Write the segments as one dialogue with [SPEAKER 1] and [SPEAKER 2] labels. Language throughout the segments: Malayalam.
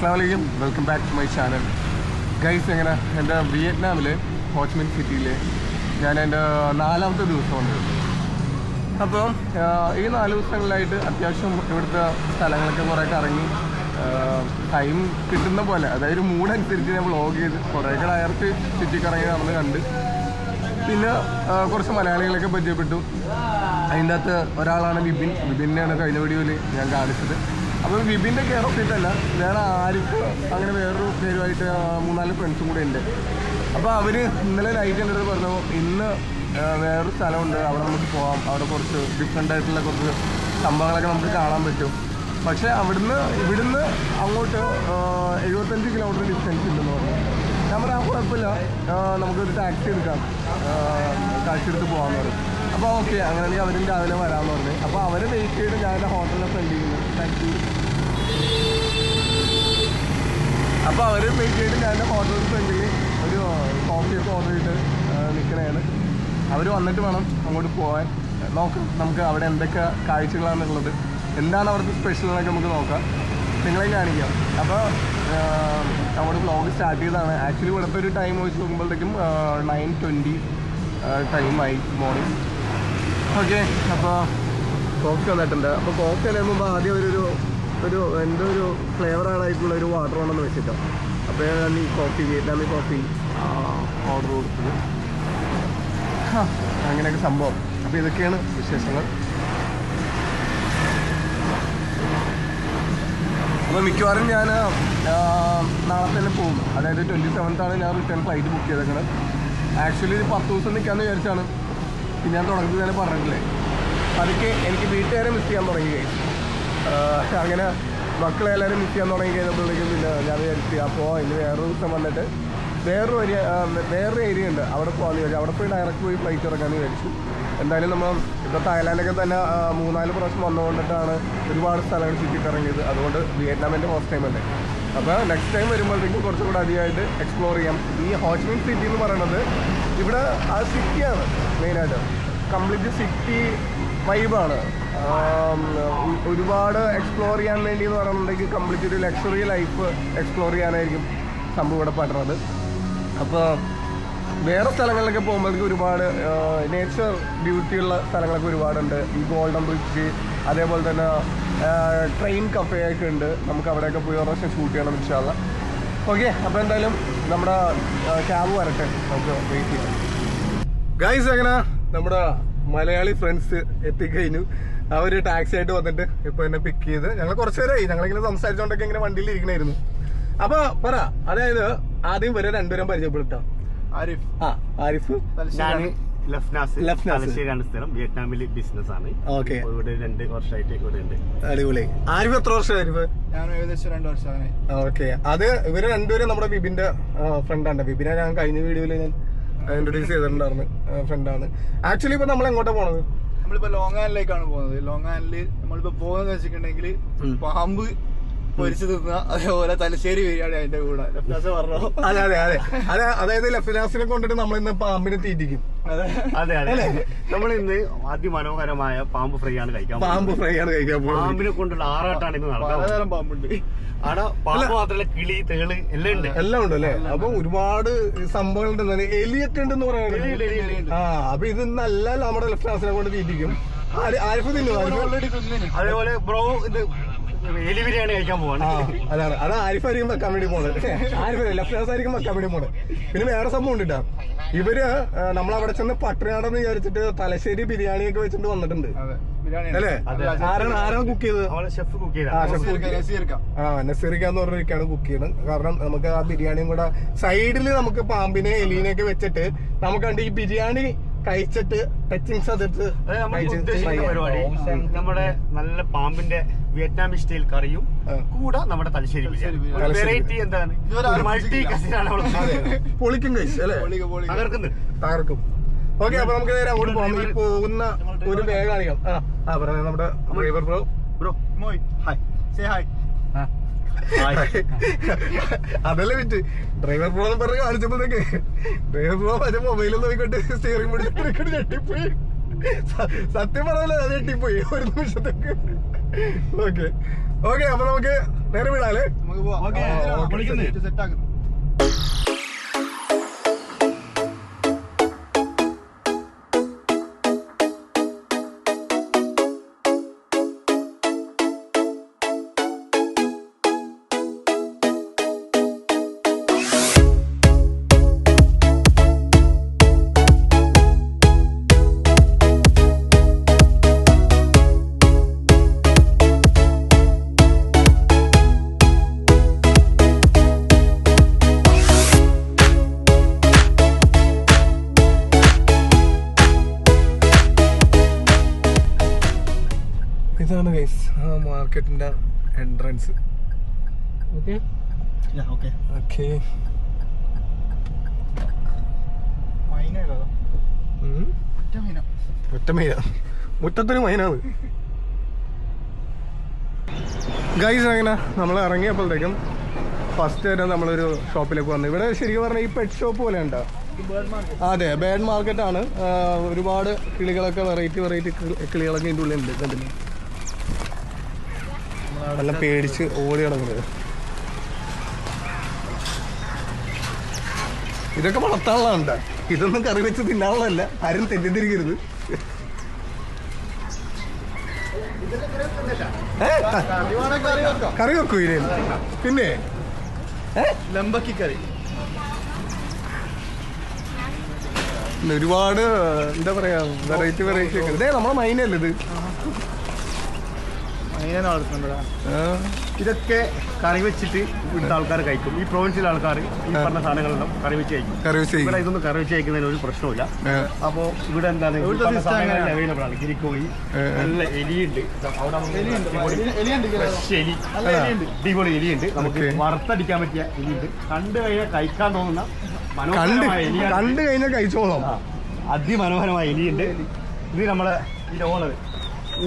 [SPEAKER 1] അസ്സലാമലൈക്കും, welcome back to my channel. Guys, എങ്ങനെ എൻ്റെ വിയറ്റ്നാമിൽ ഹോച്ചിമിൻ സിറ്റിയിൽ ഞാൻ എൻ്റെ 4ാമത്തെ ദിവസമുണ്ട്. അപ്പം ഈ 4 ദിവസങ്ങളിലായിട്ട് അത്യാവശ്യം ഇവിടുത്തെ സ്ഥലങ്ങളൊക്കെ കുറേ കറങ്ങി ടൈം കിട്ടുന്ന പോലെ, അതായത് മൂഡനുസരിച്ച് ഞാൻ വ്ളോഗ് ചെയ്ത് കുറേയൊക്കെ ഡയറക്റ്റ് ചുറ്റിക്കറങ്ങി നടന്ന് കണ്ട്. പിന്നെ കുറച്ച് മലയാളികളൊക്കെ പരിചയപ്പെട്ടു. അതിൻ്റെ അകത്ത് ഒരാളാണ് വിപിനെയാണ് കഴിഞ്ഞ വീഡിയോയിൽ ഞാൻ കാണിച്ചത്. അപ്പോൾ വിപിൻ്റെ കെയർ ഓഫ് ഇട്ടല്ല, വേറെ ആർക്ക് അങ്ങനെ വേറൊരു പേരുമായിട്ട് 3-4 ഫ്രണ്ട്സും കൂടെ ഉണ്ട്. അപ്പോൾ അവർ ഇന്നലെ നൈറ്റ് എൻ്റെ അടുത്ത് പറഞ്ഞു, ഇന്ന് വേറൊരു സ്ഥലമുണ്ട്, അവിടെ നമുക്ക് പോകാം, അവിടെ കുറച്ച് ഡിഫറെൻ്റ് ആയിട്ടുള്ള കുറച്ച് സംഭവങ്ങളൊക്കെ നമുക്ക് കാണാൻ പറ്റും. പക്ഷേ ഇവിടുന്ന് അങ്ങോട്ട് 75 കിലോമീറ്റർ ഡിസ്റ്റൻസ് ഉണ്ടെന്ന് പറഞ്ഞു. ഞാൻ പറയാം കുഴപ്പമില്ല, നമുക്കൊരു ടാക്സി എടുക്കാം, ടാക്സി എടുത്ത് പോകാമെന്ന് പറഞ്ഞു. അപ്പോൾ ഓക്കെ, അങ്ങനെയാണെങ്കിൽ അവരും രാവിലെ വരാമെന്ന് പറഞ്ഞു. അപ്പോൾ അവരെ വെയിറ്റ് ചെയ്ത് ഞാൻ എൻ്റെ ഹോട്ടലിനെ ഫ്രണ്ട് ചെയ്യുന്നു. ടാക്സി അപ്പോൾ അവർ വെയിറ്റ് ചെയ്ത് ഞാൻ എൻ്റെ ഹോട്ടലിൻ്റെ ഫ്രണ്ടിൽ ഒരു കോഫിയൊക്കെ ഓർഡർ ചെയ്ത് നിൽക്കണതാണ്. അവർ വന്നിട്ട് വേണം അങ്ങോട്ട് പോകാൻ. നോക്കാം നമുക്ക് അവിടെ എന്തൊക്കെ കാഴ്ചകളാണെന്നുള്ളത്, എന്താണ് അവിടുത്തെ സ്പെഷ്യൽ എന്നൊക്കെ നമുക്ക് നോക്കാം, നിങ്ങളെ കാണിക്കാം. അപ്പോൾ നമ്മുടെ വ്ളോഗ് സ്റ്റാർട്ട് ചെയ്തതാണ്. ആക്ച്വലി ഇവിടുത്തെ ഒരു ടൈം വെച്ച് നോക്കുമ്പോഴത്തേക്കും 9:20 ടൈമായി മോർണിംഗ്. ഓക്കെ, അപ്പോൾ കോഫി വന്നിട്ടുണ്ട്. അപ്പോൾ കോഫി അല്ലേ മുമ്പ് ആദ്യം എന്തോ ഒരു ഫ്ലേവറായിട്ടുള്ള ഒരു വാട്ടർ ഉണ്ടെന്ന് വെച്ചിട്ടോ. അപ്പോൾ ഞാൻ ഈ കോഫി, വിയറ്റ്നാമി കോഫി ഓർഡർ കൊടുത്തത്. അങ്ങനെയൊക്കെ സംഭവം. അപ്പോൾ ഇതൊക്കെയാണ് വിശേഷങ്ങൾ. അപ്പോൾ മിക്കവാറും ഞാൻ നാളെ തന്നെ പോകും. അതായത് 27th ഞാൻ റിട്ടേൺ ഫ്ലൈറ്റ് ബുക്ക് ചെയ്തേക്കുന്നത്. ആക്ച്വലി ഒരു 10 ദിവസം നിൽക്കാമെന്ന് വിചാരിച്ചാണ്. പിന്നെ ഞാൻ തുടങ്ങി തന്നെ പറഞ്ഞിട്ടില്ലേ, അതൊക്കെ എനിക്ക് വീട്ടുകാരെ മിസ് ചെയ്യാൻ തുടങ്ങി. അങ്ങനെ മക്കളെ എല്ലാവരും മിസ് ചെയ്യാൻ തുടങ്ങി കഴിഞ്ഞപ്പോഴേക്കും പിന്നെ ഞാൻ വിചാരിച്ചു അപ്പോൾ ഇനി വേറൊരു ദിവസം വന്നിട്ട് വേറൊരു ഏരിയ ഉണ്ട്, അവിടെ പോകാമെന്ന് വിചാരിച്ചു. അവിടെ പോയി ഡയറക്റ്റ് പോയി ഫ്ലൈറ്റ് ഇറക്കാമെന്ന് വിചാരിച്ചു. എന്തായാലും നമ്മൾ ഇപ്പോൾ തായ്ലാൻഡൊക്കെ തന്നെ 3-4 പ്രാവശ്യം വന്നുകൊണ്ടിട്ടാണ് ഒരുപാട് സ്ഥലങ്ങൾ ചുറ്റിക്കറങ്ങിയത്. അതുകൊണ്ട് വിയറ്റ്നാമിൻ്റെ ഫസ്റ്റ് ടൈം അല്ലേ. അപ്പോൾ നെക്സ്റ്റ് ടൈം വരുമ്പോഴത്തേക്കും കുറച്ചും കൂടെ അധികമായിട്ട് എക്സ്പ്ലോർ ചെയ്യാം. ഈ ഹോച്ചിമിൻ സിറ്റി എന്ന് പറയുന്നത് ഇവിടെ ആ സിറ്റിയാണ് മെയിനായിട്ട്, കംപ്ലീറ്റ് സിറ്റി വൈബാണ്. ഒരുപാട് എക്സ്പ്ലോർ ചെയ്യാൻ വേണ്ടി എന്ന് പറയുന്നുണ്ടെങ്കിൽ കംപ്ലീറ്റ് ഒരു ലക്ഷറി ലൈഫ് എക്സ്പ്ലോർ ചെയ്യാനായിരിക്കും സംഭവം ഇവിടെ പറ്റുന്നത്. അപ്പോൾ വേറെ സ്ഥലങ്ങളിലൊക്കെ പോകുമ്പോഴേക്കും ഒരുപാട് നേച്ചർ ബ്യൂട്ടിയുള്ള സ്ഥലങ്ങളൊക്കെ ഒരുപാടുണ്ട്. ഈ ഗോൾഡൻ ബ്രിഡ്ജ്, അതേപോലെ തന്നെ ട്രെയിൻ കഫേ ഒക്കെ ഉണ്ട്. നമുക്ക് അവിടെയൊക്കെ പോയി ഒരു പ്രാവശ്യം ഷൂട്ട് ചെയ്യണം ഇൻഷാ അല്ലാ. ഓക്കെ, അപ്പോൾ എന്തായാലും നമ്മുടെ ക്യാബ് വരട്ടെ, നമുക്ക് വെയിറ്റ് ചെയ്യാം. ഗൈസ്, അങ്ങനെ നമ്മുടെ മലയാളി ഫ്രണ്ട്സ് എത്തിക്കഴിഞ്ഞു. അവർ ടാക്സി ആയിട്ട് വന്നിട്ട് ഇപ്പോൾ എന്നെ പിക്ക് ചെയ്ത് ഞങ്ങൾ കുറച്ച് നേരമായി ഞങ്ങളിങ്ങനെ സംസാരിച്ചുകൊണ്ടൊക്കെ ഇങ്ങനെ വണ്ടിയിൽ ഇരിക്കണായിരുന്നു. അപ്പോൾ പറ, അതായത് ആദ്യം വരെ രണ്ടുപേരും പരിചയപ്പെടുത്താം. ആരിഫ്,
[SPEAKER 2] സ്ഥലം വിയറ്റ്നാമില് ബിസിനസ് ആണ്.
[SPEAKER 1] ഓക്കെ,
[SPEAKER 2] ഇവിടെ 2 വർഷമായിട്ട് ഇവിടെ ഉണ്ട്.
[SPEAKER 1] അടിപൊളി. ആരിഫ് എത്ര വർഷം? ആരിഫ്
[SPEAKER 3] ഞാൻ ഏകദേശം 2 വർഷമായി.
[SPEAKER 1] ഓക്കെ, അത് ഇവര് രണ്ടുപേരും നമ്മുടെ വിപിന്റെ ഫ്രണ്ടാണ്. വിപിനെ ഞാൻ കഴിഞ്ഞ വീഡിയോയിൽ ഞാൻ ഇൻട്രൊഡ്യൂസ് ചെയ്തിട്ടുണ്ടായിരുന്നു, ഫ്രണ്ടാണ്. ആക്ച്വലി ഇപ്പൊ നമ്മൾ എങ്ങോട്ടാ പോണത്?
[SPEAKER 3] നമ്മളിപ്പോ ലോങ് ആൻഡിലേക്കാണ് പോകുന്നത്. ലോങ് ആൻഡില് നമ്മളിപ്പോ പോകുന്നത് വെച്ചിട്ടുണ്ടെങ്കിൽ പാമ്പ് പൊരിച്ചു തിന്ന, അതേപോലെ തലശ്ശേരി ബിരിയാണി അതിന്റെ കൂടെ പറഞ്ഞു.
[SPEAKER 1] അതെ അതെ അതെ അതെ, അതായത് ലഫ്നാസിനെ കൊണ്ടിട്ട് നമ്മൾ ഇന്ന് പാമ്പിനെ തീറ്റിക്കും.
[SPEAKER 2] അതെ അതെ, നമ്മൾ ഇന്ന് അതിമനോഹരമായ പാമ്പ് ഫ്രൈ ആണ് കഴിക്കാൻ പോകുന്നത്. പാമ്പിനെ കൊണ്ടുള്ള ആറാട്ടാണ് ഇന്ന് നടക്കുന്നത്.
[SPEAKER 3] പലതരം പാമ്പുണ്ട്
[SPEAKER 2] അവിടെ. പാമ്പ് മാത്രമല്ല, കിളി, തേള് എല്ലാം ഉണ്ട്
[SPEAKER 1] അല്ലേ? അപ്പൊ ഒരുപാട് സംഭവങ്ങളുണ്ട്. എലിയൊക്കെ ഉണ്ടെന്ന് പറയുന്നത്. അപ്പൊ ഇത് നല്ല നമ്മുടെ ലഫ്നാസിനെ കൊണ്ട് തീറ്റിക്കും. ആരിഫ് തിന്നു.
[SPEAKER 2] അതേപോലെ ബ്രോ ഇത് എലി ബിരിയാണി കഴിക്കാൻ പോവാണ്.
[SPEAKER 1] അതാണ് ആരിഫായിരിക്കും വെക്കാൻ വേണ്ടി പോണത്. ആരിഫ് ലഫ്നാസായിരിക്കും വെക്കാൻ വേണ്ടി പോണത്. പിന്നെ വേറെ സംഭവം ഉണ്ട് കേട്ടോ. ഇവര് നമ്മളവിടെ ചെന്ന് പട്ടനാടെന്ന് വിചാരിച്ചിട്ട് തലശ്ശേരി ബിരിയാണി ഒക്കെ വെച്ചിട്ട് വന്നിട്ടുണ്ട് അല്ലേ? ആരാണ് കുക്ക് ചെയ്തത്?
[SPEAKER 2] ഷെഫ് കുക്ക് ചെയ്ത
[SPEAKER 1] നസീറിക്കാന്ന് പറഞ്ഞിരിക്കാണ് കുക്ക് ചെയ്യുന്നത്. കാരണം നമുക്ക് ആ ബിരിയാണിയും കൂടെ സൈഡിൽ നമുക്ക് പാമ്പിനെ എലീനെയൊക്കെ വെച്ചിട്ട് നമുക്ക് ഈ ബിരിയാണി കഴിച്ചിട്ട് ടച്ചിങ്സ് അതിട്ട്
[SPEAKER 2] പരിപാടി. നമ്മുടെ നല്ല പാമ്പിന്റെ വിയറ്റ്നാമി സ്റ്റൈൽ കറിയും കൂടെ നമ്മുടെ തലശ്ശേരി ബിരിയാണി. വെറൈറ്റി എന്താണ്, മൾട്ടി കസിനാണ്.
[SPEAKER 1] പൊളിക്കും കഴിച്ചു അല്ലേ? തകർക്കും. ഓക്കെ, അപ്പൊ നമുക്ക് നേരെ അങ്ങോട്ട് പോകാം. ഈ പോകുന്ന ഒരു ബാഗ് കാണിക്കാം. പറഞ്ഞ നമ്മുടെ ഡ്രൈവർ ബ്രോ
[SPEAKER 3] മോയ് ഹായ് സേ ഹായ്.
[SPEAKER 1] അതല്ലേ വിറ്റ് ഡ്രൈവർ ബ്രോ പറഞ്ഞ് കാണിച്ചപ്പോഴത്തേക്ക് ഡ്രൈവർ ബ്രോ മറ്റേ മൊബൈലിൽ നോക്കിട്ട് സ്റ്റിയറിംഗ് പിടിച്ചിട്ട് ഞെട്ടിപ്പോയി. സത്യം പറഞ്ഞാൽ അത് ഞെട്ടിപ്പോയി ഒരു നിമിഷത്തേക്ക്. ഓക്കെ ഓക്കെ, അപ്പൊ നമുക്ക് നേരെ വിടാല്ലേ?
[SPEAKER 3] നമുക്ക് പോവാം. സെറ്റ് ആക്കുന്നു.
[SPEAKER 1] ഇതാണ് ഗൈസ് ആ മാർക്കറ്റിന്റെ എൻട്രൻസ്. Okay
[SPEAKER 3] okay.
[SPEAKER 1] ഓക്കെ, ഒറ്റ മൈന, മുറ്റത്തൊരു മൈനാണ് ഗൈസ്. അങ്ങനെ നമ്മൾ ഇറങ്ങിയപ്പോഴത്തേക്കും ഫസ്റ്റ് തന്നെ നമ്മളൊരു ഷോപ്പിലേക്ക് വന്നു. ഇവിടെ ശരിക്കും പറഞ്ഞാൽ ഈ പെറ്റ് ഷോപ്പ് പോലെ ഉണ്ടോ? അതെ, ബേഡ് മാർക്കറ്റാണ്. ഒരുപാട് കിളികളൊക്കെ വെറൈറ്റി കിളികളൊക്കെ ഇതിൻ്റെ ഉള്ളിൽ ഉണ്ട്. കണ്ടില്ലേ, നല്ല പേടിച്ച് ഓടി കിടക്കുന്നത്. ഇതൊക്കെ വളർത്താനുള്ളതാണ്, ഇതൊന്നും കറി വെച്ച് തിന്നാനുള്ളതല്ല, ആരും തെറ്റിദ്ധരിക്കരുത്. കറി വെക്കൂ ഇതിന്, പിന്നെ
[SPEAKER 3] ലംബക്കി കറി.
[SPEAKER 1] ഒരുപാട് എന്താ പറയാ വെറൈറ്റി ഒക്കെ. ഇതേ നമ്മളെ മൈനല്ലേ ഇത്?
[SPEAKER 2] ഇതൊക്കെ കറി വെച്ചിട്ട് ഇവിടുത്തെ ആൾക്കാർ കഴിക്കും. ഈ പ്രൊവിൻസിലെ ആൾക്കാർ ഈ പറഞ്ഞ സാധനങ്ങളെല്ലാം കറി വെച്ച് കഴിക്കും. ഇവിടെ ഇതൊന്നും കറി വെച്ച് കഴിക്കുന്നതിന് ഒരു പ്രശ്നമില്ല. അപ്പോ ഇവിടെ എന്താണ് അവൈലബിൾ ആണ്. ഗിരിക്കോഴി, നല്ല എലിയുണ്ട്, അടിപൊളി എലിയുണ്ട്. നമുക്ക് വറുത്തടിക്കാൻ പറ്റിയ എലിയുണ്ട്. കണ്ടു കഴിഞ്ഞാൽ കഴിക്കാൻ തോന്നുന്ന മനോഹരമായ എലിയാണ്.
[SPEAKER 1] കണ്ടു കഴിഞ്ഞാൽ കഴിച്ചോളാം.
[SPEAKER 2] അതിമനോഹരമായ എലിയുണ്ട്. ഇത് നമ്മളെ ഇതിന്റെ owner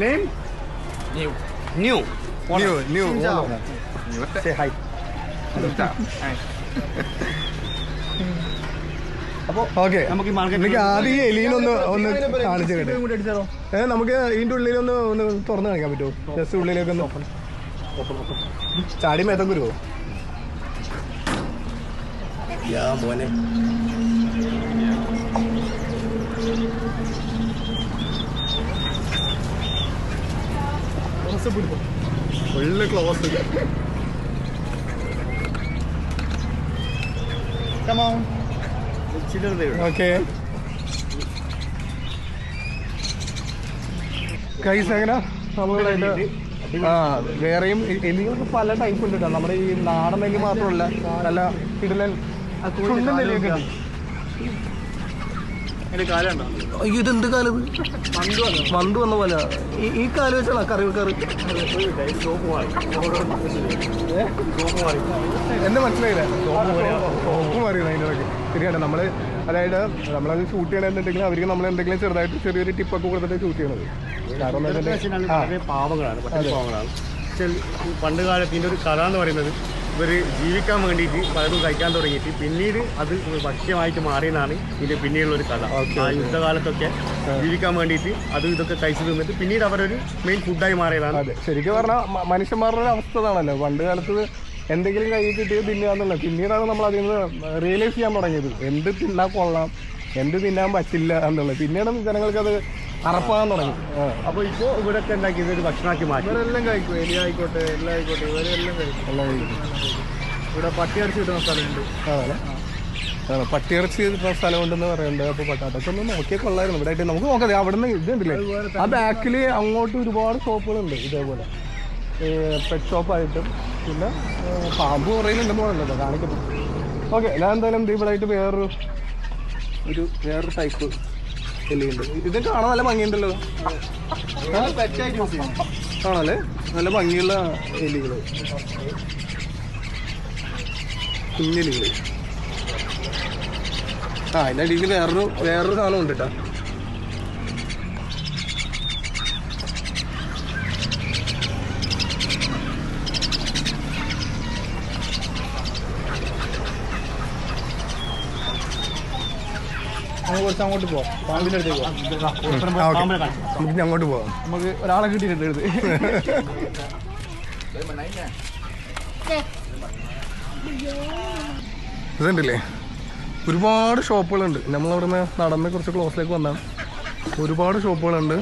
[SPEAKER 2] name new. Say hi. അപ്പൊ
[SPEAKER 1] ഓക്കെ,
[SPEAKER 2] നമുക്ക്
[SPEAKER 1] എനിക്ക് ആദ്യം ഈ എലിയിലൊന്ന് കാണിച്ചു കേട്ടെ. നമുക്ക് ഇതിന്റെ ഉള്ളിലൊന്ന് തുറന്നു കാണിക്കാൻ പറ്റുമോ? ജസ്റ്റ് ഉള്ളിലേക്ക് ഒന്ന് ചാടി മേത്തൊക്കെ വരുമോ? മോനെ ഫുള്ള് ക്ലോസ്. ഓക്കെ ഗൈസ്, അങ്ങനെ നമ്മളുടെ വേറെയും എലികൾക്ക് പല ടൈപ്പ് ഉണ്ട് കേട്ടോ. നമ്മുടെ ഈ നാടൻ എലി മാത്രമല്ല, നല്ല കിടിലൻ ചുണ്ടൻ എലിയൊക്കെ ഉണ്ട്. ഇതെന്ത് കാലം? വന്ത് വന്ന പോലെ ഈ കാല് വെച്ചാണോ കറി വെക്കാറ്? എന്നെ മനസ്സിലായില്ല. സോപ്പ് മാറിയത് അതിൻ്റെ ഇടയ്ക്ക്. ശരിയാണ്, നമ്മള് അതായത് നമ്മളത് ഷൂട്ട് ചെയ്യണമെന്നുണ്ടെങ്കിൽ അവർക്ക് നമ്മൾ എന്തെങ്കിലും ചെറുതായിട്ട് ചെറിയൊരു ടിപ്പൊക്കെ കൊടുത്തിട്ട് ഷൂട്ട് ചെയ്യണത്.
[SPEAKER 2] പാവങ്ങളാണ്, പാവങ്ങളാണ്. പണ്ട് കാലത്ത് ഇതിൻ്റെ ഒരു കഥ എന്ന് പറയുന്നത്, ഇവർ ജീവിക്കാൻ വേണ്ടിയിട്ട് പലതും കഴിക്കാൻ തുടങ്ങിയിട്ട് പിന്നീട് അത് ഭക്ഷ്യമായിട്ട് മാറിയെന്നാണ് ഇതിൻ്റെ പിന്നീടുള്ളൊരു കഥ. ആ യുദ്ധകാലത്തൊക്കെ ജീവിക്കാൻ വേണ്ടിയിട്ട് അതും ഇതൊക്കെ കഴിച്ചു തിന്നിട്ട് പിന്നീട് അവരൊരു മെയിൻ ഫുഡായി മാറിയതാണ്.
[SPEAKER 1] അതെ, ശരിക്കും പറഞ്ഞാൽ മനുഷ്യന്മാരുടെ ഒരു അവസ്ഥ അതാണല്ലോ. പണ്ട് കാലത്ത് എന്തെങ്കിലും കൈ കിട്ടിയത് തിന്നുകയെന്നുള്ളത്. പിന്നീടാണ് നമ്മൾ അതിൽ നിന്ന് റിയലൈസ് ചെയ്യാൻ തുടങ്ങിയത്, എന്ത് തിന്നാൻ കൊള്ളാം, എന്ത് തിന്നാൻ പറ്റില്ല എന്നുള്ളത്. പിന്നീട് ജനങ്ങൾക്ക് അത് അറപ്പാകാൻ തുടങ്ങി.
[SPEAKER 2] അപ്പോൾ ഇപ്പോൾ ഇവിടെയൊക്കെ ഉണ്ടാക്കിയത് ഒരു ഭക്ഷണമാക്കി മാറ്റി.
[SPEAKER 3] ഇവരെല്ലാം കഴിക്കും, എലി ആയിക്കോട്ടെ എല്ലാം ആയിക്കോട്ടെ, ഇവരെല്ലാം കഴിക്കും. ഇവിടെ പട്ടിയിറച്ചി കിട്ടുന്ന സ്ഥലമുണ്ട്.
[SPEAKER 1] പട്ടിയിറച്ചി കിട്ടുന്ന സ്ഥലമുണ്ടെന്ന് പറയുന്നുണ്ട്. അപ്പോൾ അതൊക്കെ ഒന്ന് നോക്കിയാൽ കൊള്ളായിരുന്നു. ഇവിടെ ആയിട്ട് നമുക്ക് നോക്കാം. അവിടെ നിന്ന് ഇതുണ്ടല്ലേ, ആ ബാക്കിൽ അങ്ങോട്ട് ഒരുപാട് ഷോപ്പുകളുണ്ട് ഇതേപോലെ, പെറ്റ് ഷോപ്പായിട്ടും. പിന്നെ പാമ്പ് പറയുന്നുണ്ടെന്ന് പറയുന്നത് കാണിക്കട്ടെ. ഓക്കെ, ഞാൻ എന്തായാലും ഇവിടെ ആയിട്ട് വേറൊരു ടൈപ്പ് എലിയുണ്ട്. ഇത് കാണാൻ നല്ല ഭംഗിയുണ്ടല്ലോ. കാണാല്ലേ, നല്ല ഭംഗിയുള്ള എലികൾ, കുഞ്ഞെലികൾ. അതിൻ്റെ അടിയിൽ വേറൊരു സാധനം ഉണ്ട് കേട്ടോ.
[SPEAKER 3] കുറച്ച് അങ്ങോട്ട് പോവാം, പാമ്പിന്റെ അടുത്തേക്ക് പോവാം.
[SPEAKER 1] നമുക്ക് അങ്ങോട്ട് പോവാം.
[SPEAKER 3] നമുക്ക് ഒരാളെ കിട്ടിയിട്ടുണ്ട് ഇത്.
[SPEAKER 1] ഇതുണ്ടല്ലേ, ഒരുപാട് ഷോപ്പുകളുണ്ട്. നമ്മളവിടെ നിന്ന് നടന്ന് കുറച്ച് ക്ലോസിലേക്ക് വന്നാൽ ഒരുപാട് ഷോപ്പുകളുണ്ട്.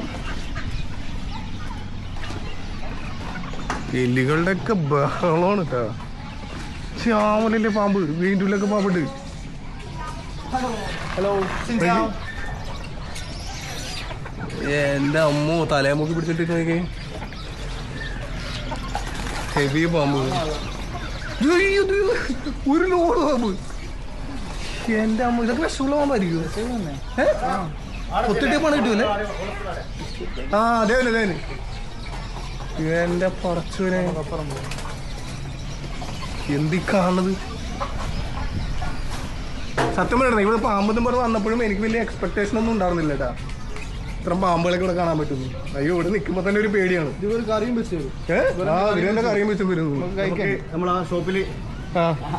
[SPEAKER 1] എലികളുടെ ഒക്കെ ബഹളമാണ് കേട്ടോ. ശ്യാമലല്ലേ പാമ്പ്, വീണ്ടും ഉള്ളിലൊക്കെ പാമ്പുണ്ട്.
[SPEAKER 3] ഹലോ,
[SPEAKER 1] എൻ്റെ അമ്മോ, തലമുക്കി പിടിച്ചിട്ട് നോക്കി. ഹെവി പാമ്പ്, ഒരു ലോഡ് പാമ്പ്. എൻ്റെ അമ്മ, ഇതൊക്കെ വിഷമുള്ള പാമ്പായിരിക്കും. ഒത്തിട്ട് പണം കിട്ടൂല്ലേ? ആ അതെ അതെ. എൻ്റെ പറച്ചൂനെ, എന്തി കാണുന്നത്. സത്യം പറയണേ, ഇവിടെ പാമ്പെന്നും പറഞ്ഞ് വന്നപ്പോഴും എനിക്ക് വലിയ എക്സ്പെക്ടേഷൻ ഒന്നും ഉണ്ടായിരുന്നില്ല കേട്ടാ. ഇത്രയും പാമ്പുകളൊക്കെ ഇവിടെ കാണാൻ പറ്റുന്നു. അയ്യോ, ഇവിടെ നിൽക്കുമ്പോൾ തന്നെ ഒരു പേടിയാണ്.
[SPEAKER 3] ഇതൊരു കറിയും വെച്ചു
[SPEAKER 1] ഇതിന്റെ കറിയും വെച്ചും വരുന്നു.
[SPEAKER 2] നമ്മൾ ആ ഷോപ്പിൽ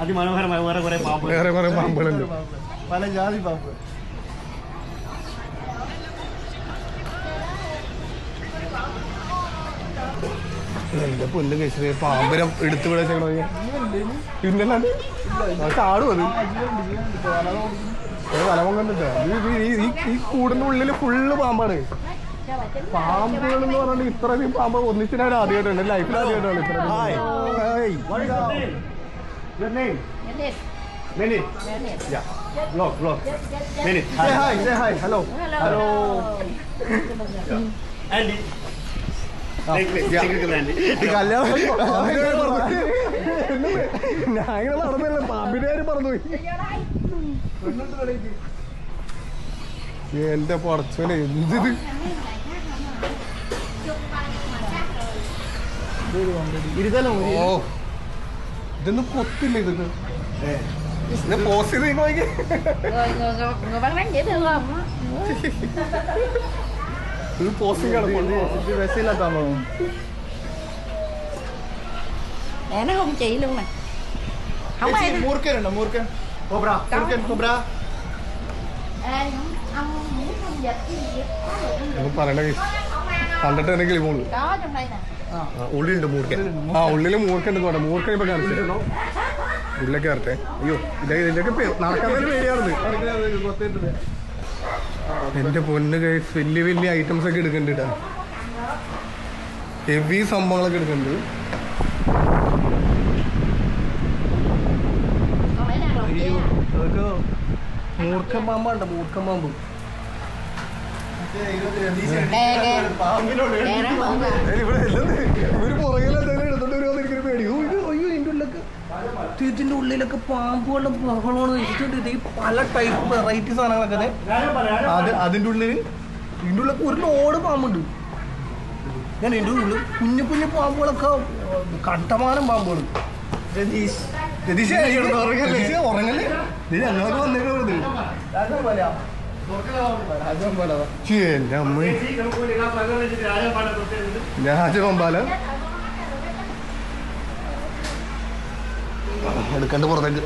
[SPEAKER 2] അതിമനോഹരമായ വേറെ കുറെ പാമ്പ്,
[SPEAKER 1] വേറെ കുറെ പാമ്പുകളുണ്ട്.
[SPEAKER 3] പല ജാതി പാമ്പ്.
[SPEAKER 1] എന്റെ പൊന്ന് കഴിച്ചത് പാമ്പിനെ എടുത്തു വിടച്ചോ. പിന്നല്ലാണ്ട് ചാടും അത്. വലമം കണ്ടിട്ടാ. ഈ കൂടിന്റെ ഉള്ളില് ഫുള്ള് പാമ്പാണ്. പാമ്പുകൾ എന്ന് പറഞ്ഞാൽ ഇത്രയും പാമ്പ് ഒന്നിച്ച് ഞാൻ ആദ്യമായിട്ടുണ്ട്, ലൈഫിൽ ആദ്യമായിട്ടാണ് ഹലോ ഹലോ. ഞാനിങ്ങനെ നടന്നല്ലേ, പാമ്പിന്റെ കാര്യം പറഞ്ഞുപോയി. എന്റെ പടച്ചോനെ, എന്തിത്. ഓ, ഇതൊന്നും കൊത്തില്ല. ഇതൊക്കെ പോസ്റ്റ് ചെയ്ത് നോക്കി.
[SPEAKER 4] Người bán bánh dễ thương không?
[SPEAKER 1] ഇത് പോസ്റ്റിംഗ് കിടപ്പുണ്ട്.
[SPEAKER 3] രസമില്ലാത്താണോ?
[SPEAKER 4] Mẹ nó không chị luôn nè. Không ai đâu.
[SPEAKER 3] മൂർക്കനുണ്ടോ? മൂർക്കൻ, കോബ്ര, മൂർക്കൻ, cobra.
[SPEAKER 4] Ê, ông muốn không dịch cái gì vậy?
[SPEAKER 1] പറയണ കണ്ടിട്ട് തന്നെ കിളിമോള്.
[SPEAKER 4] Có trong đây nè.
[SPEAKER 1] ഉള്ളിലുണ്ട് മൂർക്കൻ. ആ ഉള്ളില് മൂർക്കൻ തോട്ടെ. മൂർക്കൻ ഇപ്പൊ കാണിച്ചു. ഉള്ളിലേക്ക് വരട്ടെ. അയ്യോ, ഇതിന്റെയൊക്കെ നടക്കാൻ തന്നെ പേടിയാണെന്ന്. എന്റെ പൊന്ന് കൈസ്, വലിയ വലിയ ഐറ്റംസ് ഒക്കെ എടുക്കണ്ട. ഹെവി സംഭവങ്ങളൊക്കെ എടുക്കുന്നുണ്ട്.
[SPEAKER 4] Con lấy đang lột kia.
[SPEAKER 1] അതൊക്കെ മൂർഖൻ പാമ്പാണ്ട, മൂർഖൻ പാമ്പ്.
[SPEAKER 4] Đè kìa. Đè nó mượn à.
[SPEAKER 1] ഇവിടെ ഇവര് പുറകിൽ എന്തെങ്കിലും എടുത്തോണ്ട് വരുമോ എനിക്കൊരു പേടി. അയ്യോ, ഇതിന്റെ ഉള്ളിലൊക്കെ ഇതിന്റെ ഉള്ളിലൊക്കെ പാമ്പുകളുടെ ബഹളമാണ്. ഈ പല ടൈപ്പ് വെറൈറ്റി സാധനങ്ങളൊക്കെ അതിന്റെ ഉള്ളിൽ. ഇതിന്റെ ഉള്ളിലൊക്കെ ഒരു ലോഡ് പാമ്പുണ്ട്. ഞാൻ ഇതിന്റെ ഉള്ളിൽ കുഞ്ഞു കുഞ്ഞു പാമ്പുകളൊക്കെ, കട്ടമാനം പാമ്പുകൾ. ഉറങ്ങല്ലേ, ഞങ്ങൾക്ക് വന്നേക്കുന്നത്. എന്റെ അമ്മ, രാജവമ്പാല എടുക്കണ്ട് പുറത്തേക്ക്.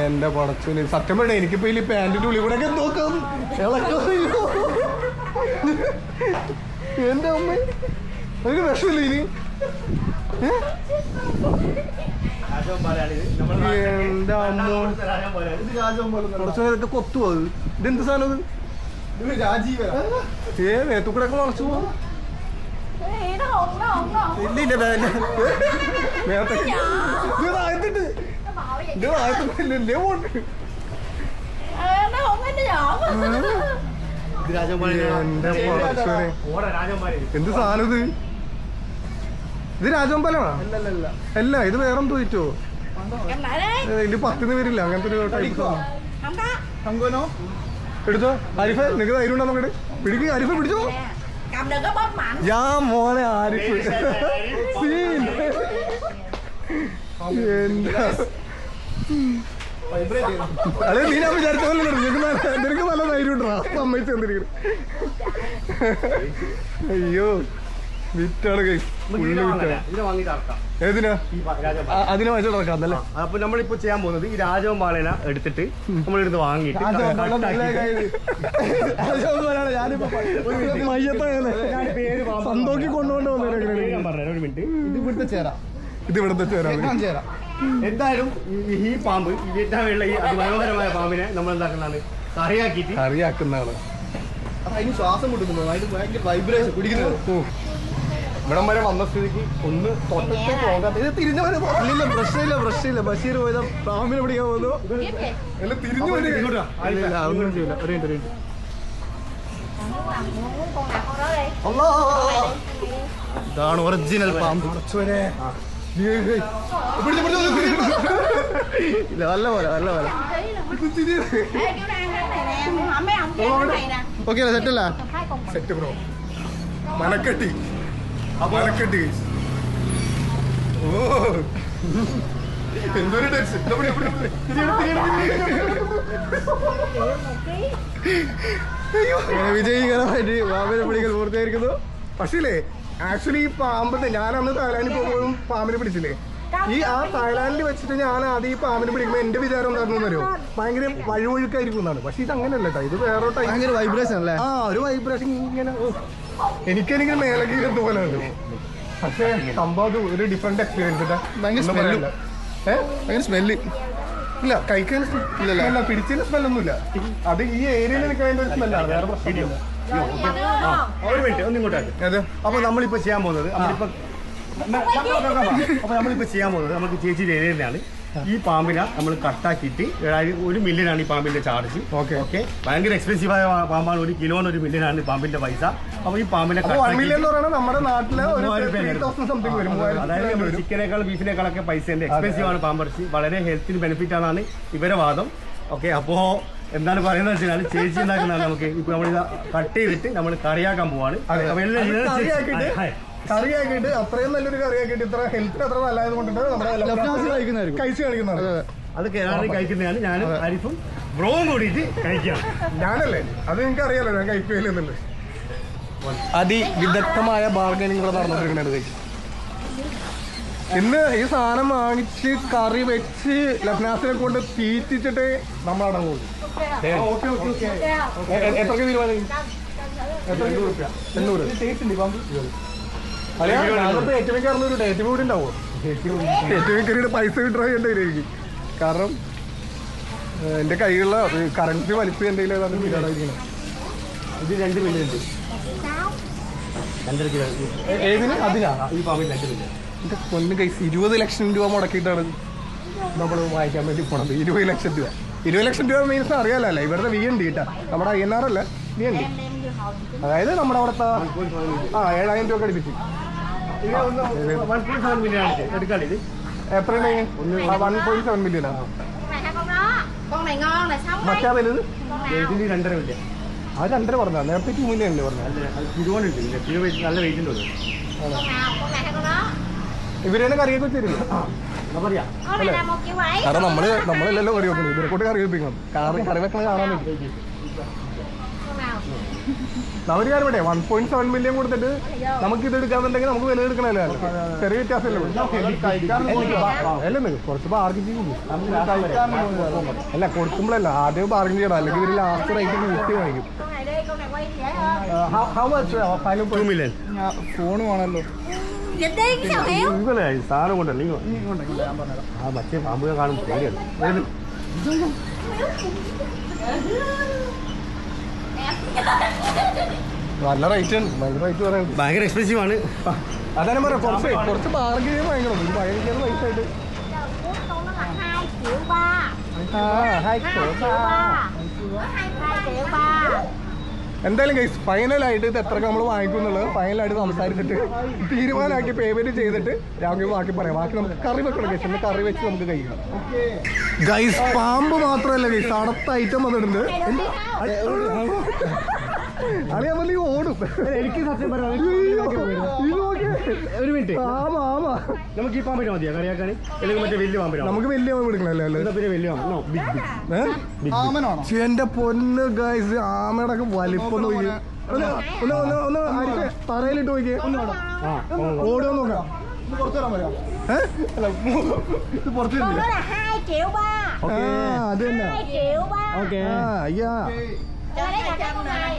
[SPEAKER 1] എന്റെ പടച്ചോന്, സത്യം പറയണേ, എനിക്കിപ്പോ ഈ പാന്റിന്റെ ഉള്ളിൽ കൂടെ ഒക്കെ നോക്കാം. എന്റെ അമ്മ, അതിന് വിഷമില്ല ഇനി. എന്റെ അമ്മ, കുറച്ചൊക്കെ കൊത്തുവോ അത്? ഇതെന്ത് സാധനം അത്?
[SPEAKER 3] രാജീവ
[SPEAKER 1] നേത്തുക്കൂടെ വളച്ചു പോവാ.
[SPEAKER 4] Ê, nó hùng.
[SPEAKER 1] ഇല്ല ആയിട്ടുണ്ട്.
[SPEAKER 4] Nó bò vậy.
[SPEAKER 1] ഇത് ആയിട്ടില്ലേ pond.
[SPEAKER 4] Ê, nó hùng cái nó giỡn.
[SPEAKER 1] എന്റെ പടച്ചോനെ, എന്ത് സാധനം ഇത്? ഇത് രാജവമ്പലമാ? അല്ല, ഇത് വേറെ എന്തോ ചോദിച്ചോ.
[SPEAKER 4] Cầm lại đi.
[SPEAKER 1] ഇതില് 10 വരില്ല, അങ്ങനത്തെ ഒരു ടൈപ്പ്.
[SPEAKER 4] Không có.
[SPEAKER 3] തങ്കോനോ?
[SPEAKER 1] എടുത്തോ ആരിഫ, നിനക്ക് ധൈര്യം ഉണ്ടോ? നോക്കട്ടെ, പിടിക്ക് ആരിഫ, പിടിച്ചോ.
[SPEAKER 4] Cầm đừng có bóp mạnh.
[SPEAKER 1] ഞാൻ മോനെ ആരിഫ്. എന്താ അതെ, നീ ഞാൻ വിചാരിച്ച പോലെ നിനക്ക് നല്ല ധൈര്യം ഉണ്ടോ? സമ്മതിച്ചു തന്നിരിക്കുന്നു. അയ്യോ, വിറ്റാണ് കൈസ്, ഫുള്ള് വിറ്റാണ്.
[SPEAKER 2] ഇതിനെ വാങ്ങിയിട്ട് ഇറക്കാം.
[SPEAKER 1] ഏതിനാ?
[SPEAKER 2] ഈ രാജവെമ്പാല.
[SPEAKER 1] അതിനെ വെച്ചിട്ട് നടക്കാന്നല്ലേ?
[SPEAKER 2] അപ്പൊ നമ്മളിപ്പോ ചെയ്യാൻ പോകുന്നത് ഈ രാജവെമ്പാലനെ എടുത്തിട്ട് നമ്മളിരുന്ന് വാങ്ങിയിട്ട്
[SPEAKER 1] സന്തോക്കി കൊണ്ടുകൊണ്ട്
[SPEAKER 2] ഞാൻ പറഞ്ഞുതരാം, ഒരു മിനിറ്റ്.
[SPEAKER 1] ഇത് ഇവിടുത്തെ ചേരാ.
[SPEAKER 2] എന്തായാലും ഈ പാമ്പ്, ഈ വിയറ്റ്നാമിലുള്ള ഈ അതിമനോഹരമായ പാമ്പിനെ നമ്മൾ എന്താക്കുന്നതാണ് കറിയാക്കിയിട്ട്
[SPEAKER 1] കറിയാക്കുന്നതാണ്.
[SPEAKER 3] അതിന് ശ്വാസം മുട്ടുന്നു, അതിന് ഭയങ്കര വൈബ്രേഷൻ കുടിക്കുന്നത്.
[SPEAKER 1] ഇവിടം വരെ വന്ന സ്ഥിതിക്ക് ഒന്ന് തൊട്ടിട്ട് പോകാം.
[SPEAKER 3] ഇത് തിരിഞ്ഞു ഇല്ല, പ്രശ്നമില്ല. ബഷീർ പോയത് പാമ്പിനെ പിടിക്കാൻ പോകുന്നു.
[SPEAKER 1] അല്ല തിരിഞ്ഞു വരെ
[SPEAKER 2] ഇങ്ങോട്ടാ.
[SPEAKER 3] ഒന്നും ചെയ്യില്ല. ഒരു minute.
[SPEAKER 4] Con nào con đó đi.
[SPEAKER 3] ഇതാണ് ഒറിജിനൽ പാമ്പ്. ഇല്ല, നല്ല പോലെ.
[SPEAKER 4] Ê, chú đang cái này nè, hỏi mấy ông kia cái này nè.
[SPEAKER 3] Okay set അല്ല?
[SPEAKER 4] Hai con
[SPEAKER 1] set bro. മനക്കെട്ടി മനക്കെട്ടി. ഓ എന്തൊരു ടെൻഷൻ.
[SPEAKER 3] വിജയകരമായിട്ട് പാമ്പിനെ പിടിക്കൽ പൂർത്തിയായിരിക്കുന്നു.
[SPEAKER 1] പക്ഷേ ആക്ച്വലി ഈ പാമ്പ് ഞാൻ അന്ന് തായ്ലാൻഡിൽ പോകുമ്പോഴും പാമ്പിനെ പിടിച്ചില്ലേ, ആ തായ്ലാൻഡിൽ വെച്ചിട്ട് ഞാൻ ആദ്യം ഈ പാമ്പിനെ പിടിക്കുമ്പോൾ എന്റെ വിചാരം എന്താണെന്ന് അറിയോ, ഭയങ്കര വഴുവഴുക്കായിരിക്കും എന്നാണ്. പക്ഷെ ഇത് അങ്ങനെയല്ല കേട്ടോ, ഇത് വേറെ
[SPEAKER 3] ഭയങ്കര വൈബ്രേഷൻ അല്ലേ?
[SPEAKER 1] ഒരു വൈബ്രേഷൻ ഇങ്ങനെ എനിക്കെനിക്ക് മേലേക്ക് പോലെ ഉണ്ട്. പക്ഷേ സംഭവം ഒരു ഡിഫറെന്റ് എക്സ്പീരിയൻസ്.
[SPEAKER 3] ഭയങ്കര സ്മെല്ല്.
[SPEAKER 1] ഇല്ല കഴിക്കാൻ ഇല്ല, പിടിച്ചതിന് സ്മെല്ലൊന്നുമില്ല. അത് ഈ ഏരിയയിൽ നിൽക്കുന്നതിന്റെ ഒരു സ്മെല്ലാണ്, വേറെ പ്രശ്നമില്ല.
[SPEAKER 2] ഒരു മിനിറ്റ്, ഒന്ന് ഇങ്ങോട്ടാക്കി. അപ്പൊ നമ്മളിപ്പോ ചെയ്യാൻ പോകുന്നത് നമുക്ക് ചേച്ചിയുടെ ഏരിയ തന്നെയാണ്. ഈ പാമ്പിനെ നമ്മൾ കട്ടാക്കിയിട്ട് 1 മില്യനാണ് ഈ പാമ്പിന്റെ ചാർജ്. ഓക്കെ, ഭയങ്കര എക്സ്പെൻസീവായ പാമ്പാണ്. 1 കിലോന് 1 മില്യനാണ് പാമ്പിന്റെ പൈസ. അപ്പൊ ഈ പാമ്പിനെ
[SPEAKER 1] 1 മില്യൺ എന്ന് പറയുന്നത് നമ്മുടെ നാട്ടിലെ 3000 സംതിങ് വരും.
[SPEAKER 2] അതായത് ചിക്കനേക്കാൾ ബീഫിനേക്കാളൊക്കെ പൈസേന്റെ എക്സ്പെൻസീവ് ആണ് പാമ്പർച്ചി. വളരെ ഹെൽത്തിന് ബെനിഫിറ്റ് ആണെന്നാണ് ഇവരെ വാദം. ഓക്കെ, അപ്പോ എന്താണ് പറയുന്നത് വെച്ചാൽ ചേച്ചി ഉണ്ടാക്കുന്നതാണ്. നമുക്ക് ഇപ്പൊ നമ്മളിത് കട്ട് ചെയ്തിട്ട് നമ്മൾ കറിയാക്കാൻ പോവാണ്.
[SPEAKER 1] കറിയാക്കിയിട്ട് അത്രയും നല്ലൊരു കറിയാക്കിയിട്ട് ഇത്ര ഹെൽത്തിന് അത്ര നല്ലത് കൊണ്ടിട്ട് നമ്മുടെ കഴിച്ച് കളിക്കുന്നതാണ്.
[SPEAKER 2] അത് കേരളത്തിൽ കഴിക്കുന്നതാണ്. ഞാനും ആരിഫും ബ്രോവും കൂടിയിട്ട് കഴിക്കുകയാണ്.
[SPEAKER 1] ഞാനല്ലേ, അത് നിങ്ങൾക്ക് അറിയാലോ ഞാൻ കഴിക്കുകയില്ലെന്നുള്ളത്. അതിവിദഗ്ധമായ ബാർഗനിങ് കൂടെ നടന്നിരിക്കുന്നത് കഴിച്ചു. ഇന്ന് ഈ സാധനം വാങ്ങിച്ച് കറി വെച്ച് ലഫ്നാസിനെ കൊണ്ട് തീറ്റിച്ചിട്ട് നമ്മൾ അടങ്ങുള്ളൂ. എത്രക്ക് തീരുമാനം? 800. അല്ല, ഞാനിപ്പോ ഏറ്റവും കയറുന്നൊരു ഡേറ്റ് കൂടി ഉണ്ടാവുമോ? ഏറ്റവും കയറിയുടെ പൈസ കിട്ടണമെങ്കിൽ കാരണം എൻ്റെ കയ്യിലുള്ള കറൻസി വലിപ്പം എൻ്റെ കയ്യിൽ തീരാടായിരിക്കണം.
[SPEAKER 2] ഇത് 2 മില്യൺ ഉണ്ട്. 2.5 കിലോ
[SPEAKER 1] ഏതിന്? അതിനാ
[SPEAKER 2] ഈ പാമ്പിന് 2 മില്യൺ.
[SPEAKER 1] എൻ്റെ പൊന്ന് കൈസ് 20 ലക്ഷം രൂപ മുടക്കിയിട്ടാണ് നമ്മൾ വാങ്ങിക്കാൻ വേണ്ടി പോണത്. 20 ലക്ഷം രൂപ. 20 ലക്ഷം രൂപ മീൻസ് അറിയാലോ, ഇവരുടെ VND കേട്ടാ, നമ്മുടെ INR അല്ല, VND. അതായത് നമ്മുടെ അവിടുത്തെ 7000 രൂപ അടുപ്പിച്ച്.
[SPEAKER 2] 1.7 മില്യൺ ആണ് എടുക്കാണ്ട്. ഇത്
[SPEAKER 1] എത്രയാണ്? 1.7 മില്യനാണ്.
[SPEAKER 4] Con này ngon này, sống đấy.
[SPEAKER 1] മറ്റാ വലുത്
[SPEAKER 2] ഇതിന് 2.5 മില്യൺ.
[SPEAKER 1] ആ 2.5 പറഞ്ഞാ, നേരത്തെ 2 മില്യൺ അല്ലേ പറഞ്ഞത്?
[SPEAKER 2] കിലോനുണ്ട്, കിലോ നല്ല വെയിറ്റ് ഉണ്ട്.
[SPEAKER 4] Con nào? Con này hay con đó?
[SPEAKER 1] ഇവരെന്നെ കറിയൊക്കെ വെച്ചിരുന്നു.
[SPEAKER 2] എന്താ പറയാ,
[SPEAKER 4] Con này là 1,7 triệu.
[SPEAKER 1] കാരണം നമ്മളെല്ലാം കറി വെക്കുന്നത്, ഇവരെ കൊണ്ട് കറി വെപ്പിക്കണം. കറി വെക്കണ കാണാൻ പറ്റും.
[SPEAKER 4] Con nào?
[SPEAKER 1] അവര് കാര്യം വേണ്ടേ 1.7 മില്യൺ കൊടുത്തിട്ട് നമുക്ക് ഇത് എടുക്കാന്നുണ്ടെങ്കിൽ നമുക്ക് വില എടുക്കണല്ലോ. ചെറിയ വ്യത്യാസമല്ലേ? അല്ലെന്ന് കുറച്ച് ബാർഗിൻ ചെയ്യുള്ളൂ. അല്ല കൊടുക്കുമ്പോഴല്ല, ആദ്യം ബാർഗിൻ ചെയ്യണം, അല്ലെങ്കിൽ ഇവര് ലാസ്റ്റ് റേറ്റ് കൂട്ടി വാങ്ങിക്കും.
[SPEAKER 4] Con này đi, con này quay dễ hơn.
[SPEAKER 1] How much?
[SPEAKER 2] 2 million.
[SPEAKER 3] Phone വേണമല്ലോ.
[SPEAKER 4] Dịch đi, cái sao hiểu?
[SPEAKER 2] ഇവനെ ഈ സാധനം കൊണ്ടല്ലേ ആ മറ്റേ പാമ്പ് കാണും പേടിയാണ്.
[SPEAKER 1] നല്ല റേറ്റ് ആണ്, ഭയങ്കര റേറ്റ് പറയുന്നത്.
[SPEAKER 2] ഭയങ്കര എക്സ്പെൻസീവ് ആണ്.
[SPEAKER 1] അതാണ് പറയാം, കുറച്ച് ബാർഗിൻ ചെയ്യാൻ ഭയങ്കര ഭയങ്കര റേറ്റ് ആയിട്ട്.
[SPEAKER 4] Con nó là 2,3 triệu. 2,3 triệu.
[SPEAKER 1] എന്തായാലും ഗൈസ് ഫൈനലായിട്ട് ഇത് എത്ര നമ്മൾ വാങ്ങിക്കും എന്നുള്ളത് ഫൈനലായിട്ട് സംസാരിച്ചിട്ട് തീരുമാനമാക്കി പേയ്മെന്റ് ചെയ്തിട്ട് രാവിലെ ബാക്കി പറയാം. ബാക്കി നമുക്ക് കറി വെക്കണം ഗൈസ്, പിന്നെ കറി വെച്ച് നമുക്ക് കഴിക്കാം. ഗൈസ് പാമ്പ് മാത്രമല്ല ഗൈസ്, അടുത്ത ഐറ്റം വന്നിട്ടുണ്ട്. അറിയാൻ മതി ഓടും.
[SPEAKER 2] എനിക്ക് സത്യം പറയാം, ഒരു മിനിറ്റ്. നമുക്ക് ഈ പാമ്പിനെ മതിയാ കറിയാക്കാൻ, അല്ലെങ്കിൽ മറ്റേ വലിയ പാമ്പിനാണ്? നമുക്ക്
[SPEAKER 1] വലിയ പാമ്പ് എടുക്കണല്ലേ?
[SPEAKER 2] പിന്നെ വലിയ പാമ്പ്.
[SPEAKER 1] എന്റെ പൊന്ന് ഗൈസ്, ആമയുടെ ഒക്കെ വലിപ്പം നോക്കി. ഒന്ന് അരിച്ച് തറയിലിട്ട് നോക്കിയേ ഓടുക നോക്കാം പുറത്തു തരാൻ പറയാം അല്ല ഇത് പുറത്തു തരില്ല
[SPEAKER 4] Đó là 2,3 triệu.
[SPEAKER 1] അത് തന്നെ
[SPEAKER 4] 2,3 triệu.
[SPEAKER 1] അയ്യാ
[SPEAKER 4] Cho đấy là cái con này.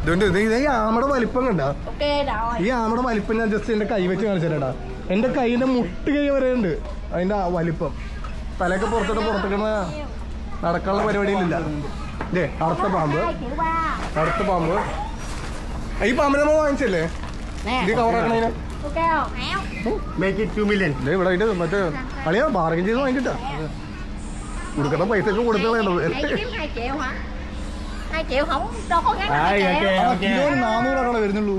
[SPEAKER 1] ഇതുണ്ട് ഇത് ഈ ആമയുടെ വലിപ്പം കണ്ടാ
[SPEAKER 4] Ok rồi.
[SPEAKER 1] ഈ ആമയുടെ വലിപ്പം ഞാൻ ജസ്റ്റ് എന്റെ കൈ വെച്ച് കാണിച്ചിട്ടാ എന്റെ കൈന്റെ മുട്ട് കൈ വരെ ഉണ്ട് അതിന്റെ വലിപ്പം തലയൊക്കെ പുറത്തിട്ട് നടക്കാനുള്ള പരിപാടിയിലില്ല ഇതേ അടുത്ത പാമ്പ്
[SPEAKER 4] 2,3
[SPEAKER 1] അടുത്ത പാമ്പ് ഈ പാമ്പിനെ നമ്മൾ വാങ്ങിച്ചല്ലേ ഇത് കവറാക്കണതിന്
[SPEAKER 4] Ok không?
[SPEAKER 2] Make it 2 million.
[SPEAKER 1] ഇതേ ഇവിടെ അതിന്റെ മറ്റേ അളിയാ ബാർഗൻ ചെയ്ത് വാങ്ങിച്ചിട്ടാ കൊടുക്കുന്ന പൈസ ഒക്കെ കൊടുത്ത് വേണ്ടത്
[SPEAKER 4] Chị kiếm 2 triệu hả? 2 triệu không đâu có gắn 2 triệu.
[SPEAKER 3] കിലോന് 400 വരുന്നുള്ളൂ.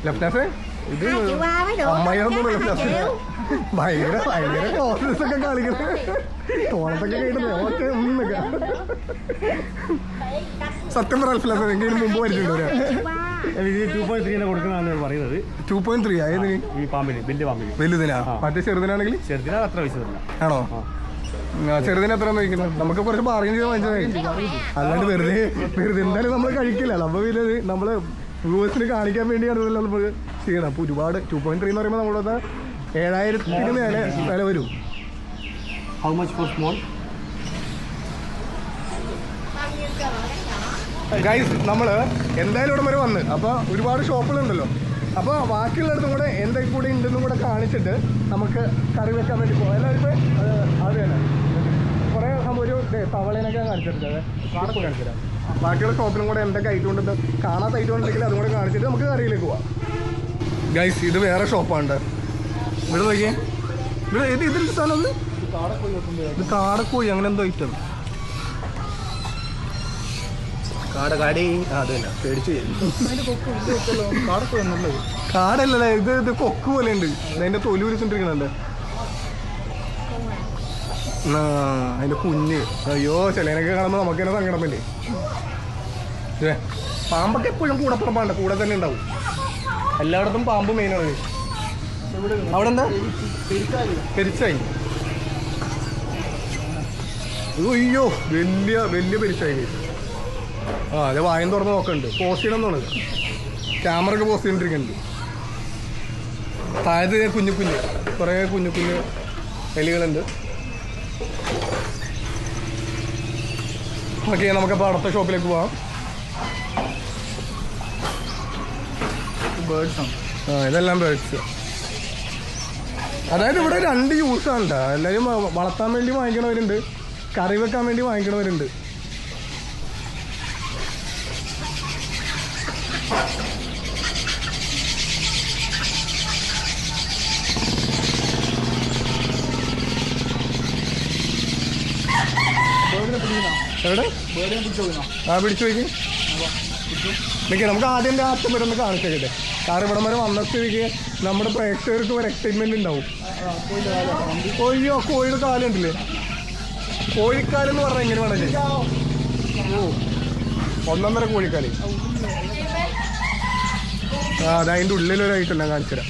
[SPEAKER 1] ലെഫ്റ്റ് ഇത്
[SPEAKER 4] 2,3 triệu mới được.
[SPEAKER 1] അമ്മായിയൊന്നും
[SPEAKER 4] Gắn 2
[SPEAKER 1] left
[SPEAKER 4] triệu.
[SPEAKER 1] ഭയങ്കര ക്ലോസ്നെസ് ഒക്കെ കാണിക്കുന്നത് തോളത്തൊക്കെ കേട്ടത് ഓക്കെ ഒന്നൊക്കെ സത്യം പറയാൻ എനിക്ക് ഇതിന് മുമ്പ് വരുന്നുണ്ട്
[SPEAKER 2] ഇത് 2.3 കൊടുക്കുന്നതാണ് പറയുന്നത്.
[SPEAKER 1] 2.3 ആയത്
[SPEAKER 2] ഈ പാമ്പിന് വലിയ പാമ്പിന്.
[SPEAKER 1] വലുതിനാ മറ്റേ ചെറുതിനാണെങ്കിൽ
[SPEAKER 2] ചെറുതിന് അത്ര പൈസ തരില്ല.
[SPEAKER 1] ആണോ ചെറുതിന് എത്ര കഴിക്കുന്നത് നമുക്ക് കുറച്ച് ബാർഗൻ ചെയ്ത് വാങ്ങിച്ചത് അല്ലാണ്ട് വെറുതെ എന്തായാലും നമ്മൾ കഴിക്കില്ല അപ്പൊ പിന്നെ നമ്മള് വ്യൂവേഴ്സിന് കാണിക്കാൻ വേണ്ടിയാണ് ഇതെല്ലാം നമ്മൾ ചെയ്യണം. അപ്പൊ ഒരുപാട് 2.3 എന്ന് പറയുമ്പോൾ നമ്മളത് 7,000 മേലെ വില വരും.
[SPEAKER 2] How much for small?
[SPEAKER 1] Guys നമ്മൾ എന്തായാലും ഇവിടെ വരെ വന്ന് അപ്പോൾ ഒരുപാട് ഷോപ്പുകളുണ്ടല്ലോ അപ്പോൾ ബാക്കിയുള്ളിടത്തും കൂടെ എന്തൊക്കെ കൂടെ ഉണ്ടെന്നും കൂടെ കാണിച്ചിട്ട് നമുക്ക് കറി വെക്കാൻ വേണ്ടി പോകാം. എല്ലാവരും അത് തന്നെ കുറേ ഒരു തവളേനൊക്കെ കാണിച്ചിട്ടുണ്ട് കാടൊക്കെ കാണിച്ചിട്ട് ബാക്കിയുള്ള ഷോപ്പിലും കൂടെ എന്തൊക്കെ ഐറ്റം ഉണ്ടെന്ന് കാണാത്ത ഐറ്റം ഉണ്ടെങ്കിൽ അതും കൂടെ കാണിച്ചിട്ട് നമുക്ക് കറിയിലേക്ക് പോവാം. ഗൈസ് ഇത് വേറെ ഷോപ്പാണ്. ഇവിടെ നോക്കിയേ ഇവിടെ ഇതിൽ സാധനം ഇത് കാടക്കോഴി അങ്ങനെ എന്തോ ഐറ്റം കാടകാടി അത് തന്നെ പേടിച്ച് കാടല്ലല്ലേ ഇത് കൊക്ക് പോലെ ഉണ്ട്. അതിന്റെ തൊലി ഉരിച്ചിട്ടിരിക്കണല്ലേ അതിന്റെ കുഞ്ഞ്. അയ്യോ ചിലനൊക്കെ കാണുമ്പോൾ നമുക്ക് തന്നെ സങ്കടം പറ്റേ. പാമ്പൊക്കെ എപ്പോഴും കൂടപ്പുറപ്പാണ്ട് കൂടെ തന്നെ ഉണ്ടാവും. എല്ലായിടത്തും പാമ്പ് മെയിനാണ്. അവിടെ എന്താ പെരിച്ചായി. അയ്യോ വലിയ വലിയ പെരിച്ചായി. അതെ വായം തുറന്ന് നോക്കുന്നുണ്ട്. പോസ്റ്റ് ചെയ്യണമെന്നാണ് ക്യാമറ ഒക്കെ പോസ്റ്റ് ചെയ്തിട്ടിരിക്കുന്നുണ്ട്. താഴത്ത് കുഞ്ഞു കുറേ കുഞ്ഞു എലികളുണ്ട്. ഓക്കെ നമുക്കപ്പോൾ അടുത്ത ഷോപ്പിലേക്ക് പോവാം.
[SPEAKER 3] ബേർഡ്സാണ്.
[SPEAKER 1] ഇതെല്ലാം ബേർഡ്സ്. അതായത് ഇവിടെ 2 യൂസാണ് കേട്ടോ. എല്ലാവരും വളർത്താൻ വേണ്ടി വാങ്ങിക്കണവരുണ്ട്, കറി വെക്കാൻ വേണ്ടി വാങ്ങിക്കണവരുണ്ട്. എവിടെ പിടിച്ചു വയ്ക്കും നിൽക്കുക. നമുക്ക് ആദ്യം എൻ്റെ അച്ഛൻ വരെ ഒന്ന് കാണിച്ചേക്കട്ടെ. കാരണം ഇവിടെ വരെ വന്ന സ്ഥിതിക്ക് നമ്മുടെ പ്രേക്ഷകർക്ക് ഒരു എക്സൈറ്റ്മെന്റ് ഉണ്ടാവും. അയ്യോ കോഴിയുടെ കാലുണ്ടല്ലേ, കോഴിക്കാലെന്ന് പറഞ്ഞാൽ എങ്ങനെ വേണല്ലേ? ഓ 1.5 കോഴിക്കാല്. അതതിൻ്റെ ഉള്ളിലൊരായിട്ടല്ല കാണിച്ചുതരാം.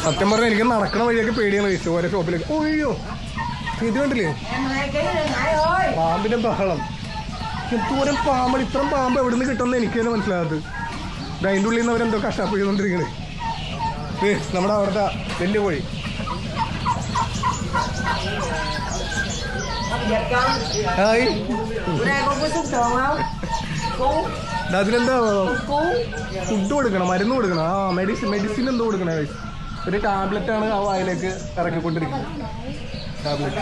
[SPEAKER 1] സത്യം പറഞ്ഞാൽ എനിക്ക് നടക്കണ വഴിയൊക്കെ പേടിയാണ് കഴിച്ചു ഓരോ ഷോപ്പിലേക്ക്. അയ്യോ ഇത് കണ്ടില്ലേ പാമ്പിന്റെ ബഹളം. എന്തോരം പാമ്പ്, ഇത്രയും പാമ്പ് എവിടെ നിന്ന് കിട്ടുമെന്ന് എനിക്ക് തന്നെ മനസ്സിലാകാത്തത്. അതിൻ്റെ ഉള്ളിൽ നിന്ന് അവരെന്തോ കഷ്ടാപ്പ് ചെയ്തുകൊണ്ടിരിക്കണേ. നമ്മുടെ അവിടുത്തെ വലിയ കോഴി. ഹായ് അതിലെന്താ ഫുഡ് കൊടുക്കണം, മരുന്ന് കൊടുക്കണം. മെഡിസിൻ എന്തോ കൊടുക്കണേ. ഒരു ടാബ്ലറ്റാണ് ആ വായിലേക്ക് ഇറക്കിക്കൊണ്ടിരിക്കുന്നത്. ടാബ്ലറ്റ്.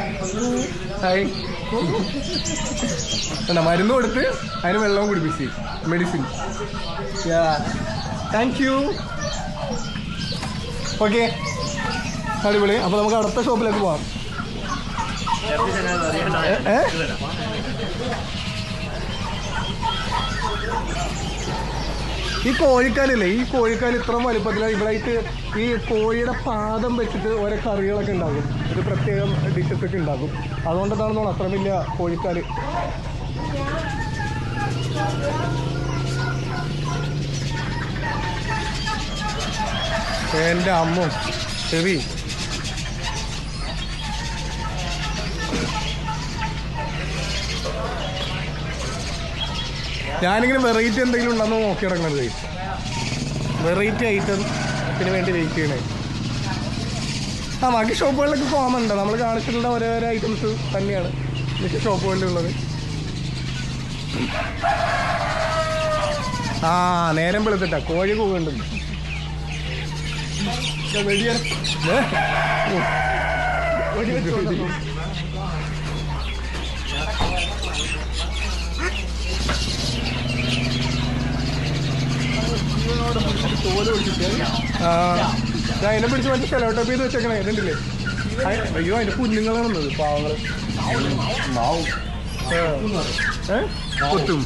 [SPEAKER 1] ഹായ് എന്നാ മരുന്ന് കൊടുത്ത് അതിന് വെള്ളവും കുടിപ്പിച്ച് മെഡിസിൻ. Thank you. ഓക്കെ അടിപൊളി. അപ്പോൾ നമുക്ക് അടുത്ത ഷോപ്പിലേക്ക് പോവാം. ഈ കോഴിക്കാലില്ലേ, ഈ കോഴിക്കാൽ ഇത്ര വലുപ്പത്തിലാണ്. ഇവിടായിട്ട് ഈ കോഴിയുടെ പാദം വെച്ചിട്ട് ഓരോ കറികളൊക്കെ ഉണ്ടാകും. ഒരു പ്രത്യേകം ഡിഷസ് ഒക്കെ ഉണ്ടാകും. അതുകൊണ്ടാണെന്ന് തോന്നുന്നു അത്ര വലിയ കോഴിക്കാൽ. എൻ്റെ അമ്മ ചെവി. ഞാനിങ്ങനെ വെറൈറ്റി എന്തെങ്കിലും ഉണ്ടെന്ന് നോക്കി കിടക്കുന്നത് കഴിച്ചു. വെറൈറ്റി ഐറ്റത്തിന് വേണ്ടി വെയിറ്റ് ചെയ്യണേ. ബാക്കി ഷോപ്പുകളിലൊക്കെ കോമൺ ഉണ്ട്. നമ്മൾ കാണിച്ചിട്ടുള്ള ഓരോരോ ഐറ്റംസ് തന്നെയാണ് മിക്ക ഷോപ്പുകളിലുള്ളത്. നേരം വെളുത്തിട്ടാ കോഴി കൂവുണ്ട്. അതിനെ പിടിച്ച് മറ്റേ സെലോട്ടോപ്പ് ചെയ്ത് വെച്ചേക്കണേ കണ്ടില്ലേ? അയ്യോ അതിന്റെ കുഞ്ഞുങ്ങളാണ് വന്നത് പാവങ്ങള്. കൊത്തും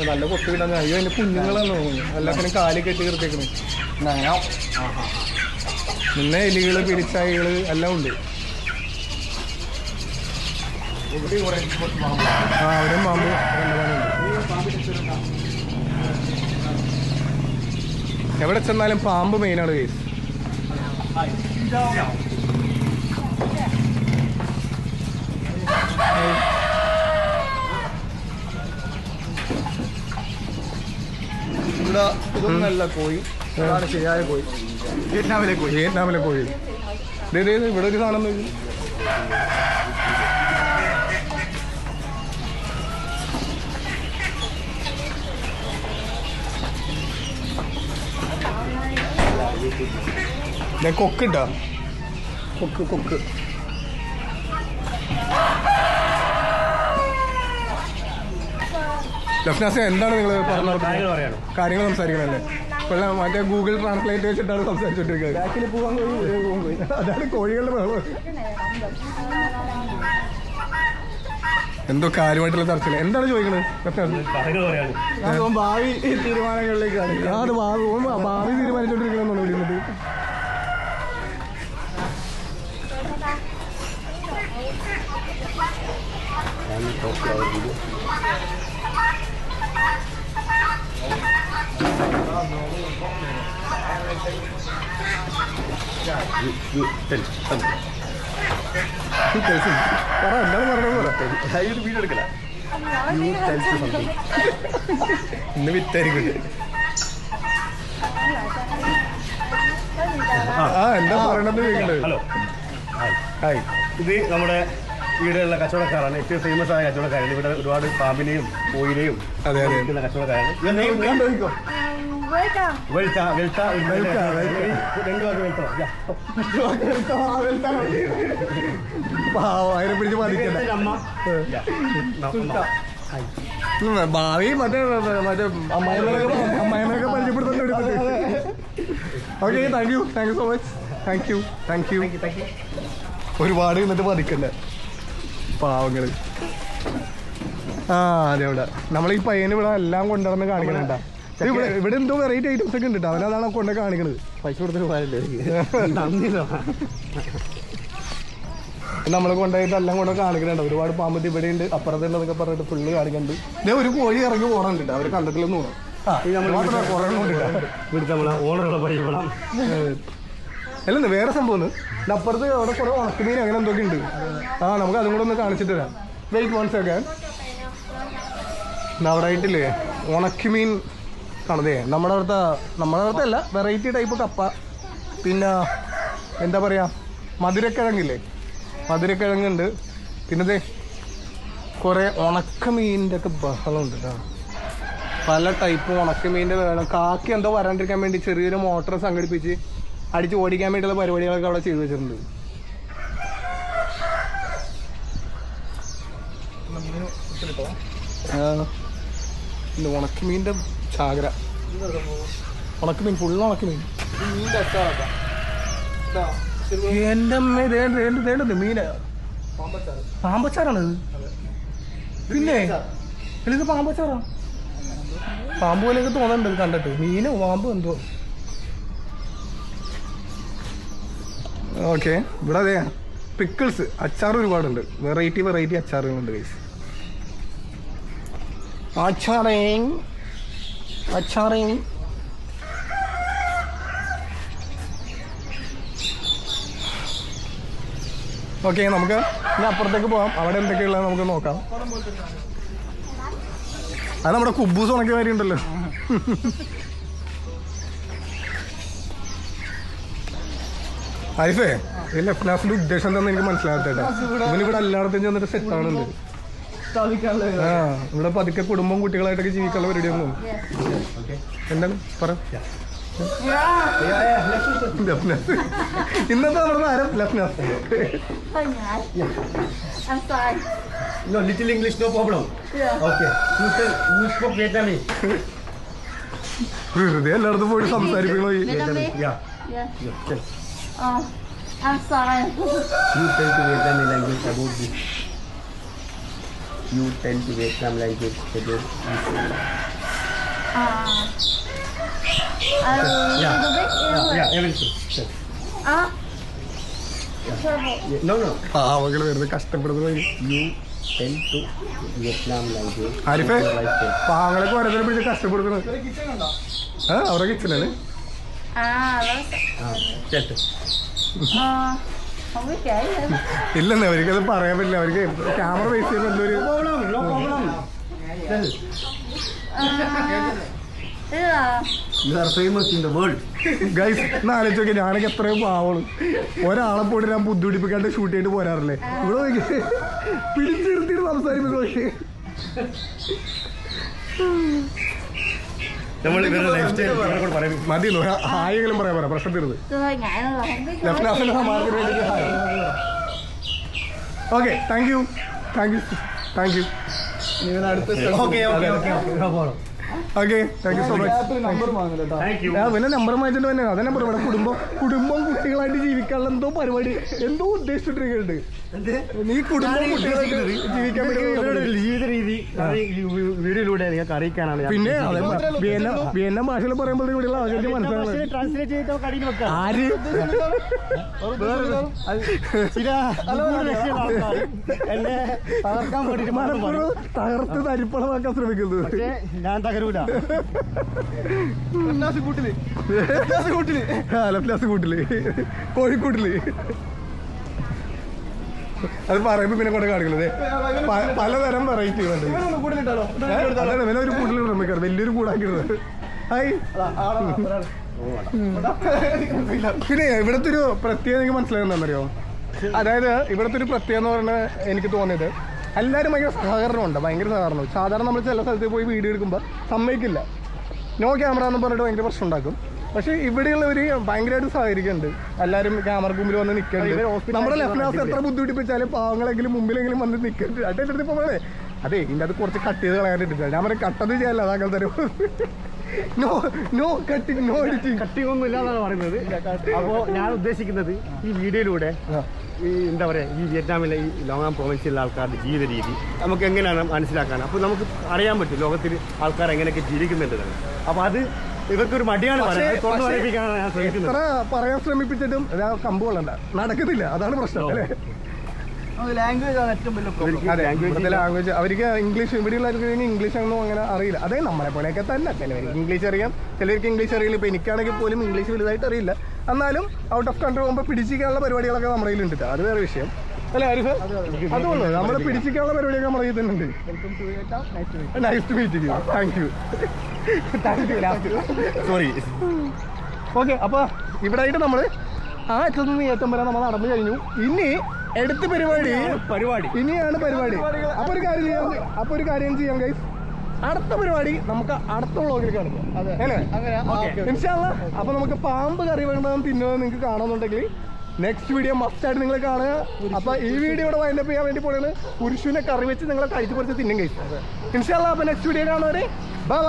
[SPEAKER 1] നല്ല കൊത്തു കിട്ടാൻ. അയ്യോ അതിന്റെ കുഞ്ഞുങ്ങളാണ് തോന്നുന്നു. എല്ലാത്തിനും കാലി കെട്ടി നിർത്തിയേക്കണേ. പിന്നെ എലികള് പിരിച്ചായികള് എല്ലാം ഉണ്ട്. അവിടെയും പാമ്പ് എവിടെ ചെന്നാലും പാമ്പ് മെയിനാണ് കേസ്.
[SPEAKER 3] ഇവിടെ ഇതൊന്നല്ല കോഴി, ശരിയായ കോഴി, വിയറ്റ്നാമിലെ കോഴി.
[SPEAKER 1] ഇവിടെ ഒരു സാധനം കൊക്കിട്ടാ. കൊക്ക് ലഫ്നാസ എന്താണ് നിങ്ങൾ പറഞ്ഞ കാര്യങ്ങൾ സംസാരിക്കണല്ലേ? ഇപ്പോൾ മറ്റേ ഗൂഗിൾ ട്രാൻസ്ലേറ്റ് വെച്ചിട്ടാണ് സംസാരിച്ചോണ്ടിരിക്കുന്നത്. ബാക്കിൽ പോകാൻ കോഴി, അതാണ് കോഴികളുടെ ബഹളം. എന്തോ കാര്യമായിട്ടുള്ള ചർച്ചയില്ല. എന്താണ് ചോദിക്കണത്?
[SPEAKER 3] ഭാവി തീരുമാനങ്ങളിലേക്കാണ്.
[SPEAKER 1] അത് ഭാവി തീരുമാനിച്ചോണ്ടിരിക്കണമെന്നാണ് വിളിക്കുന്നത്. എന്താണ് പറഞ്ഞത്?
[SPEAKER 2] വീഡിയോ എടുക്കല
[SPEAKER 1] ഇന്ന് വിറ്റായിരിക്കും. എന്താ പറയണത് ചോദിക്കണ്ടത്?
[SPEAKER 2] Hello, hi. ഇത് നമ്മുടെ ഇവിടെയുള്ള കച്ചവടക്കാരാണ്. ഏറ്റവും ഫേമസ് ആയ കച്ചവടക്കാരാണ്. ഇവിടെ ഒരുപാട് പാമ്പിനെയും കോയിനെയും കച്ചവടക്കാരാണ്.
[SPEAKER 1] അതിനെ പിടിച്ച് ബാധിക്കണ്ട. ഭാവി മറ്റേ അമ്മായിമൊക്കെ പരിചയപ്പെടുത്തുന്നുണ്ട്. Okay, thank you so much. Thank you. ഒരുപാട് എന്നിട്ട് ബാധിക്കണ്ട പാവങ്ങള്. അതെ, ഇവിടെ നമ്മളീ പയ്യന് ഇവിടെ എല്ലാം കൊണ്ടുവന്ന് കാണിക്കണുണ്ടാ. ഇവിടെ എന്തോ വെറൈറ്റി ഐറ്റംസ് ഒക്കെ ഉണ്ട് കേട്ടോ. അവനതാണ് കൊണ്ട് കാണിക്കണത്.
[SPEAKER 2] പൈസ കൊടുത്തിട്ട് പോയല്ലേ.
[SPEAKER 1] നമ്മളെ കൊണ്ടുപോയിട്ട് എല്ലാം കൊണ്ട് കാണിക്കണുണ്ട്. ഒരുപാട് പാമ്പത്തി ഇവിടെ ഉണ്ട്, അപ്പുറത്തുണ്ടെന്നൊക്കെ പറഞ്ഞിട്ട് ഫുള്ള് കാണിക്കുന്നുണ്ട്. ഇതേ ഒരു കോഴി ഇറങ്ങി പോകണുണ്ട്. അവർ കണ്ടിട്ടില്ലെന്ന് തോന്നുന്നു.
[SPEAKER 2] ഇവിടുത്തെ നമ്മളെ ഓണറുള്ള പരിചയപ്പെടാം.
[SPEAKER 1] അല്ലെന്ന് വേറെ സംഭവം. അപ്പുറത്ത് അവിടെ കുറെ ഉണക്കമീൻ അങ്ങനെ എന്തൊക്കെ ഉണ്ട്. നമുക്ക് അതും കൂടെ ഒന്ന് കാണിച്ചിട്ട് തരാം. Wait one second. അവിടെ ആയിട്ടില്ലേ ഉണക്കമീൻ കാണതേ. നമ്മുടെ അവിടുത്തെ അല്ല, വെറൈറ്റി ടൈപ്പ് കപ്പ. പിന്നെ എന്താ പറയുക, മധുരക്കിഴങ്ങില്ലേ, മധുരക്കിഴങ്ങുണ്ട്. പിന്നെ കുറേ ഉണക്കമീനിൻ്റെ ഒക്കെ ബഹളമുണ്ട് കേട്ടോ. പല ടൈപ്പ് ഉണക്കമീനിൻ്റെ വേണം. കാക്കി എന്തോ വരാണ്ടിരിക്കാൻ വേണ്ടി ചെറിയൊരു മോട്ടർ സംഘടിപ്പിച്ച് അടിച്ച് ഓടിക്കാൻ വേണ്ടിയുള്ള പരിപാടികളൊക്കെ അവിടെ ചെയ്തു വെച്ചിട്ടുണ്ട്. ഉണക്കമീൻ്റെ ചാകര, ഉണക്കമീൻ, ഫുള്ള് ഉണക്കമീൻ. എൻ്റെ അമ്മ തേണ്ടത് മീന് പാമ്പച്ചാറാണിത്. പിന്നെ ഇത് പാമ്പച്ചാറാ. പാമ്പ് പോലെയൊക്കെ തോന്നുന്നുണ്ട് കണ്ടിട്ട്. മീനോ പാമ്പോ എന്തോ. ഓക്കെ, ഇവിടെ അതെ പിക്കിൾസ്, അച്ചാർ ഒരുപാടുണ്ട്. വെറൈറ്റി അച്ചാറുകളുണ്ട് ഗൈസ്. അച്ചാറിങ് ഓക്കെ, നമുക്ക് ഇനി അപ്പുറത്തേക്ക് പോകാം. അവിടെ എന്തൊക്കെയുള്ളത് നമുക്ക് നോക്കാം. അത് നമ്മുടെ കുബൂസ് ഉണക്കിയ മാതിരി ഉണ്ടല്ലോ. ആരിഫേ, ഈ ലെഫ്റ്റ് ഉദ്ദേശം എന്താണെന്ന് എനിക്ക് മനസ്സിലാകട്ടെ. ഇവനിവിടെ എല്ലായിടത്തും ചെന്നിട്ട് സെറ്റ് ആവുന്നുണ്ട്. ഇവിടെ പതുക്കെ കുടുംബം കുട്ടികളായിട്ടൊക്കെ ജീവിക്കാനുള്ള പരിപാടിയൊന്നും. എന്താണ് പറ. ഇന്നത്തെ നമ്മുടെ താരം ലഫ്നാസ്.
[SPEAKER 4] I'm sorry.
[SPEAKER 2] No, little English, no problem.
[SPEAKER 4] Yeah.
[SPEAKER 2] Okay. You spoke Vietnamese.
[SPEAKER 1] വെറുതെ എല്ലായിടത്തും പോയിട്ട് സംസാരിക്കണോ?
[SPEAKER 4] Vietnamese?
[SPEAKER 2] Yeah.
[SPEAKER 4] Yeah.
[SPEAKER 2] Yeah. Tell.
[SPEAKER 4] Oh, I'm sorry.
[SPEAKER 2] You tell to Vietnamese language about this. You tell to Vietnam language about this.
[SPEAKER 4] A little bit.
[SPEAKER 2] Yeah, everything. Tell.
[SPEAKER 4] Trouble.
[SPEAKER 2] Yeah, no.
[SPEAKER 1] പാവകള് വെറുതെ കഷ്ടപ്പെടുന്നത്.
[SPEAKER 2] You tell to Vietnam language.
[SPEAKER 1] ആരിഫേ,
[SPEAKER 2] Like that.
[SPEAKER 1] പാവങ്ങളൊക്കെ വരതിനെ പിടിച്ച് കഷ്ടപ്പെടുന്നത്. അവരുടെ കിച്ചണല്ലേ?
[SPEAKER 2] Tell.
[SPEAKER 4] Không biết kể nữa.
[SPEAKER 1] ഇല്ലെന്നേ, അവർക്കത് പറയാൻ പറ്റില്ല. അവർക്ക് ക്യാമറ ബേസ് ചെയ്യുമ്പോൾ എന്തൊരു
[SPEAKER 2] No problem. Tell.
[SPEAKER 4] Tức là
[SPEAKER 2] You are famous in the world.
[SPEAKER 1] Guys നാലോചിച്ച് നോക്കി, ഞാനൊക്കെ എത്രയോ പാവള്. ഒരാളെ പോയിട്ട് ഞാൻ ബുദ്ധിമുട്ടിപ്പിക്കാണ്ട് ഷൂട്ട് ചെയ്തിട്ട് പോരാറില്ലേ? ഇവിടെ നോക്കി പിടിച്ചെടുത്തിട്ട് സംസാരിക്കുന്നു. പക്ഷേ
[SPEAKER 2] നമ്മൾ ഇവരുടെ ലൈഫ് സ്റ്റൈൽ പറയാം.
[SPEAKER 1] മതി, ഹായെങ്കിലും പറയാൻ പ്രശ്നം തീർന്നത്.
[SPEAKER 4] tôi hơi ngại nên là không biết nói.
[SPEAKER 1] ലഫ്നാസിന്റെ സമാധാനത്തിന് വേണ്ടിയിട്ട് hi. Okay, thank U.
[SPEAKER 2] Okay. No problem.
[SPEAKER 1] Okay, thank you so much.
[SPEAKER 2] Thank you.
[SPEAKER 1] പിന്നെ നമ്പർ വാങ്ങിച്ചിട്ട് തന്നെ അതേ നമ്പർ. ഇവിടെ കുടുംബം കുട്ടികളായിട്ട് ജീവിക്കാനുള്ള എന്തോ പരിപാടി എന്തോ ഉദ്ദേശിച്ചിട്ടുണ്ട്. നീ കുടുംബം കുട്ടികളായിട്ട് ജീവിക്കാൻ
[SPEAKER 2] ഇവരുടെ ജീവിത രീതി വീഡിയോയിലൂടെ നിങ്ങൾക്ക് അറിയിക്കാനാണ്.
[SPEAKER 1] പിന്നെ അതെ വിയന്ന ഭാഷയിൽ പറയുമ്പോൾ ഇവിടെയുള്ള ആൾക്കാർക്ക് മനസ്സിലാവുന്നത്.
[SPEAKER 2] ട്രാൻസ്ലേറ്റ് ചെയ്ത് കടയിൽ വെക്കാം.
[SPEAKER 1] ആര്
[SPEAKER 2] എന്നെ തകർക്കാൻ വേണ്ടിട്ട്
[SPEAKER 1] മലപ്പുറം തകർത്ത് തരിപ്പണമാക്കാൻ ശ്രമിക്കുന്നത്.
[SPEAKER 2] പക്ഷേ ഞാൻ തകരൂല.
[SPEAKER 1] കൂട്ടില് കോഴിക്കൂട്ടില് അത് പറയുമ്പോ പിന്നെ കൊണ്ട് കാണിക്കുന്നത് പലതരം വെറൈറ്റി ഉണ്ട്. അതാണ് വില ഒരു കൂട്ടിൽ നിർമ്മിക്കാറ്, വലിയൊരു കൂടാക്കിയിരുന്നത്. ഹായ്. പിന്നെ ഇവിടുത്തെ ഒരു പ്രത്യേകത എനിക്ക് മനസ്സിലാകുന്നറിയോ? അതായത് ഇവിടുത്തെ ഒരു പ്രത്യേകത എന്ന് പറഞ്ഞാൽ എനിക്ക് തോന്നിയത് എല്ലാവരും ഭയങ്കര സഹകരണമുണ്ട്. സാധാരണ നമ്മൾ ചില സ്ഥലത്ത് പോയി വീഡിയോ എടുക്കുമ്പോൾ സമ്മതിക്കില്ല, നോ ക്യാമറ എന്ന് പറഞ്ഞിട്ട് ഭയങ്കര പ്രശ്നം ഉണ്ടാക്കും. പക്ഷേ ഇവിടെയുള്ളവർ ഭയങ്കരമായിട്ട് സഹകരിക്കുന്നുണ്ട്. എല്ലാവരും ക്യാമറക്ക് മുമ്പിൽ വന്ന് നിൽക്കുന്നുണ്ട്. നമ്മുടെ ലെഫ്റ്റ് എത്ര ബുദ്ധിമുട്ടിപ്പിച്ചാലും പാവങ്ങളെങ്കിലും മുമ്പിലെങ്കിലും വന്ന് നിൽക്കുന്നുണ്ട്. അടുത്ത് പോകണേ. അതെ, ഇതിൻ്റെ അത് കുറച്ച് കട്ട് ചെയ്ത് കളയാനിട്ടില്ല. ഞാൻ പറയാം കട്ടത് ചെയ്യാല്ല, അതാക്കൾ തരും. No cutting, no editing.
[SPEAKER 2] Cutting ഒന്നും ഇല്ലാന്നാണ് പറയുന്നത്. അപ്പോൾ ഞാൻ ഉദ്ദേശിക്കുന്നത് ഈ വീഡിയോയിലൂടെ ഈ എന്താ പറയുക, ഈ വിയറ്റ്നാമിലെ ഈ ലോങ്ങാം പ്രൊവിൻസിലുള്ള ആൾക്കാരുടെ ജീവിത രീതി നമുക്ക് എങ്ങനെയാണ് മനസ്സിലാക്കാൻ. അപ്പോൾ നമുക്ക് അറിയാൻ പറ്റും ലോകത്തിൽ ആൾക്കാർ എങ്ങനെയൊക്കെ ജീവിക്കുന്നുണ്ട്. അപ്പോൾ അത് ഇവർക്കൊരു മടിയാണ് തുറന്നു പറയിപ്പിക്കാനാണ് ഞാൻ ശ്രമിക്കുന്നത്.
[SPEAKER 1] എത്ര പറയാൻ ശ്രമിപ്പിച്ചിട്ടും കമ്പ് കൊള്ളണ്ട, നടക്കുന്നില്ല. അതാണ് പ്രശ്നം അല്ലേ?
[SPEAKER 3] ലാംഗ്വേജ് ആണ് ഏറ്റവും വലിയ പ്രോബ്ലം.
[SPEAKER 1] അതെ, ലാംഗ്വേജ് അവർക്ക് ഇംഗ്ലീഷ്, ഇവിടെയുള്ളവർക്ക് ഇംഗ്ലീഷ് ഒന്നും അങ്ങനെ അറിയില്ല. അതേ നമ്മളെ പോലെയൊക്കെ തന്നെ. ചിലവർക്ക് ഇംഗ്ലീഷ് അറിയാം, ചിലർക്ക് ഇംഗ്ലീഷ് അറിയില്ല. ഇപ്പോൾ എനിക്കാണെങ്കിൽ പോലും ഇംഗ്ലീഷ് വലുതായിട്ട് അറിയില്ല. എന്നാലും ഔട്ട് ഓഫ് കൺട്രി പോകുമ്പോൾ പിടിച്ചിരിക്കാനുള്ള പരിപാടികളൊക്കെ നമ്മുടെ കയ്യിലുണ്ട്. അത് വേറെ വിഷയം അല്ലേ ആരിഫ്? അതുകൊണ്ട് നമ്മൾ പിടിച്ചിരിക്കാനുള്ള പരിപാടിയൊക്കെ നമ്മുടെ കയ്യിൽ തന്നെ ഉണ്ട്. Nice to meet you. Thank you.
[SPEAKER 2] Sorry.
[SPEAKER 1] Okay, അപ്പോൾ ഇവിടെ ആയിട്ട് നമ്മൾ ആ അറ്റത്ത് നിന്ന് ഏറ്റം വരെ നമ്മൾ നടന്നു കഴിഞ്ഞു. ഇനി അടുത്ത പരിപാടി ഇനിയാണ് പരിപാടി. അപ്പോൾ ഒരു കാര്യം ചെയ്യാം ഗൈസ്. അടുത്ത പരിപാടി നമുക്ക് അടുത്ത വ്ളോഗിൽ കാണിക്കാം അല്ലേ? ഇൻഷാ അല്ലാഹ്. അപ്പോൾ നമുക്ക് പാമ്പ് കറി വേണ്ടതെന്ന് തിന്നുന്നത് നിങ്ങൾക്ക് കാണുന്നുണ്ടെങ്കിൽ നെക്സ്റ്റ് വീഡിയോ മസ്റ്റായിട്ട് നിങ്ങൾ കാണുക. അപ്പോൾ ഈ വീഡിയോയുടെ വൈൻഡപ്പ് ചെയ്യാൻ വേണ്ടി പോണത് പുരുഷനെ കറി വെച്ച് നിങ്ങളെ കഴിച്ച് കുറച്ച് തിന്നും ഗൈസ്. ഇൻഷാ അല്ലാഹ്. അപ്പോൾ നെക്സ്റ്റ് വീഡിയോ കാണുന്നവരെ ബൈ.